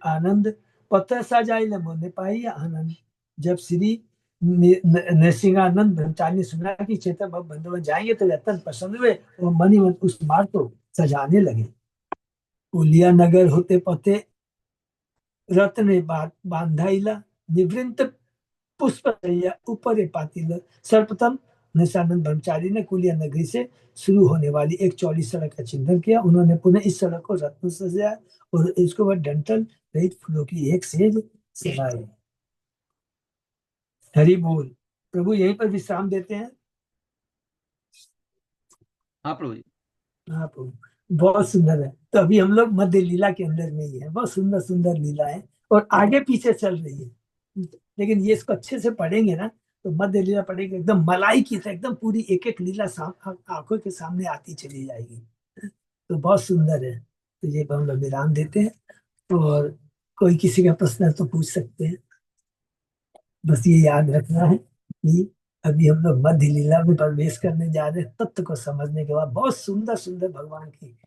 आनंद, पत्र सजाई ले मोने पाई आनंद। जब श्री नरसिंहानंद ब्रह्मचारी ने सुना कि चेतन बाबू वृंदावन जाएंगे तो अत्यंत प्रसन्न हुए और मन ही मन उस मार्ग को सजाने लगे। उलिया नगर होते पते रत्न बांधाइला, निवृत्त पुष्प ऊपर पातिल। सर्वप्रथम निशानंद ब्रह्मचारी ने कुलिया नगरी से शुरू होने वाली एक चौड़ी सड़क का चिंतन किया। उन्होंने पुनः इस सड़क को रत्न से सजाया और इसको बाद डंठल रहित फूलों की एक सेज सजाई। हरि बोल। प्रभु यहीं पर विश्राम देते हैं।
हाँ प्रभु जी।
हाँ प्रभु, बहुत सुंदर है। तो अभी हम लोग मध्य लीला के अंदर में ही है। बहुत सुंदर सुंदर लीला है और आगे पीछे चल रही है, लेकिन ये इसको अच्छे से पढ़ेंगे ना तो मध्य लीला पढ़ेंगे एकदम मलाई की तरह, एकदम पूरी एक एक लीला आंखों के सामने आती चली जाएगी। तो बहुत सुंदर है। तो ये हम लोग विराम देते हैं और कोई किसी का प्रश्न है तो पूछ सकते हैं। बस ये याद रखना है कि अभी हम लोग मध्य लीला में प्रवेश करने जा रहे हैं। तत्व को समझने के बाद बहुत सुंदर सुंदर भगवान की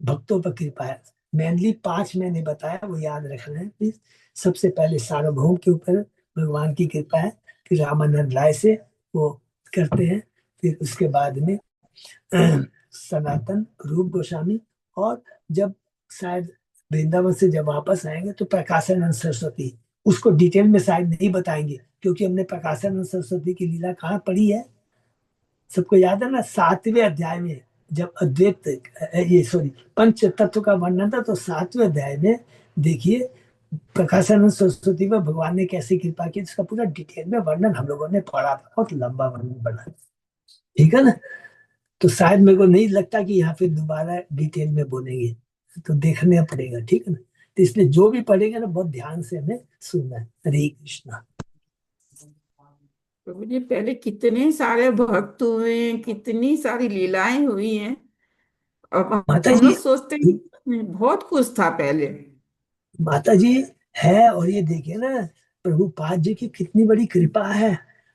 भक्तों पर कृपा है। मेनली 5 मैंने बताया, वो याद रखना है प्लीज। सबसे पहले सार्वभौम के ऊपर भगवान की कृपा है, फिर रामानंद राय से वो करते हैं, फिर उसके बाद में सनातन रूप गोस्वामी, और जब शायद वृंदावन से जब वापस आएंगे तो प्रकाशानंद सरस्वती। उसको डिटेल में शायद नहीं बताएंगे क्योंकि हमने प्रकाशानंद सरस्वती की लीला कहाँ पढ़ी है, सबको याद है ना, 7वें अध्याय में। जब अद्वैत ये सॉरी पंच तत्व का वर्णन था तो 7वें अध्याय में देखिए प्रकाशानंद सरस्वती पर भगवान ने कैसे कृपा की, इसका पूरा डिटेल में वर्णन हम लोगों ने पढ़ा था। बहुत लंबा वर्णन पढ़ा, ठीक है ना। तो शायद मेरे को नहीं लगता कि यहाँ पे दोबारा डिटेल में बोलेंगे, तो देखने पड़ेगा, ठीक है ना। तो इसलिए जो भी पढ़ेगा ना बहुत ध्यान से हमें सुनना है। हरे कृष्णा।
प्रभु जी, पहले कितने सारे भक्त हुए हैं, कितनी सारी लीलाएं हुई हैं। अब
माता
हम
जी,
लोग सोचते हैं बहुत कुछ था पहले।
माता जी है, और ये देखिए ना प्रभुपाद जी की कितनी बड़ी कृपा है।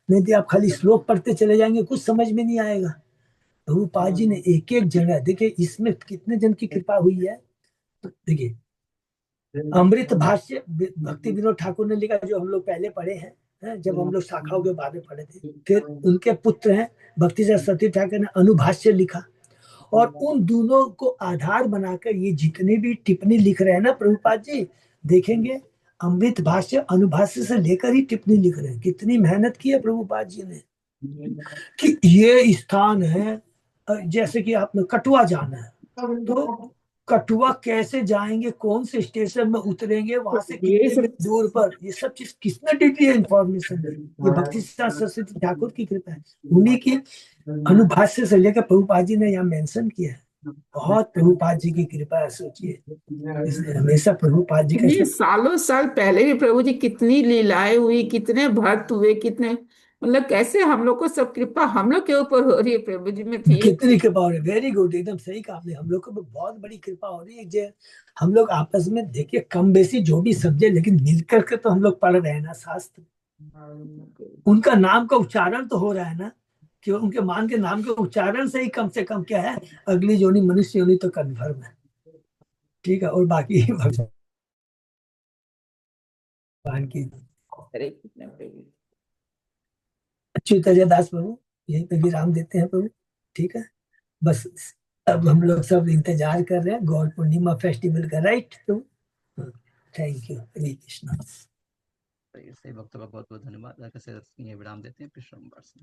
नहीं तो आप खाली श्लोक पढ़ते चले जाएंगे, कुछ समझ में नहीं आएगा। प्रभुपाद जी ने एक एक जगह देखिए इसमें कितने जन की कृपा हुई है। तो देखिए अमृत भाष्य भक्ति विनोद ठाकुर ने लिखा, जो हम लोग पहले पढ़े हैं, जब हम लोग शाखाओं के बारे में पढ़े थे। फिर उनके पुत्र हैं भक्ति सरस्वती ठाकुर ने अनुभाष्य लिखा, और उन दोनों को आधार बनाकर ये जितनी भी टिप्पणी लिख रहे हैं ना प्रभुपाद जी, देखेंगे अमृत भाष्य अनुभाष्य से लेकर ही टिप्पणी लिख रहे हैं। कितनी मेहनत की है प्रभुपाद जी ने कि ये स्थान है, जैसे कि आपने कटुआ जाना है तो कटुआ कैसे जाएंगे, कौन से स्टेशन में उतरेंगे, वहां से
ये
कितने
सब
दूर पर, ये सब चीज किसने दी थी इंफॉर्मेशन। ये भक्ति सरस्वती ठाकुर की कृपा है। उन्हीं की अनुभाष्य से लेकर प्रभुपाद जी ने यहाँ मेंशन किया है। बहुत प्रभुपाद जी की कृपा है, सोचिए। इसलिए हमेशा प्रभुपाद जी
कितने
का
सालों साल पहले भी प्रभु जी कितनी लीलाएं हुई, कितने भक्त हुए, कितने मतलब कैसे हम लोग को सब कृपा हम लोग के ऊपर हो रही है प्रभु जी में थी।
कितनी कृपा हो रही है। वेरी गुड, एकदम सही कहा आपने। हम लोग को बहुत बड़ी कृपा हो रही है। जो हम लोग आपस में देखिए कम बेसी जो भी समझे, लेकिन मिलकर के तो हम लोग पढ़ रहे हैं ना शास्त्र। उनका नाम का उच्चारण तो हो रहा है ना, कि उनके मान के नाम के उच्चारण से ही कम से कम क्या है, अगली योनि मनुष्य योनि तो कन्फर्म है, ठीक है। और बाकी भगवान की
हरे कृष्ण प्रभु।
अच्छी दास प्रभु, यहीं पे विराम देते हैं प्रभु, ठीक है। बस अब हम लोग सब इंतजार कर रहे हैं गौर पूर्णिमा फेस्टिवल का, राइट। तो थैंक यू, हरे कृष्णा।
सही भक्तों का बहुत बहुत धन्यवाद। ये विराम देते हैं, फिर सोमवार से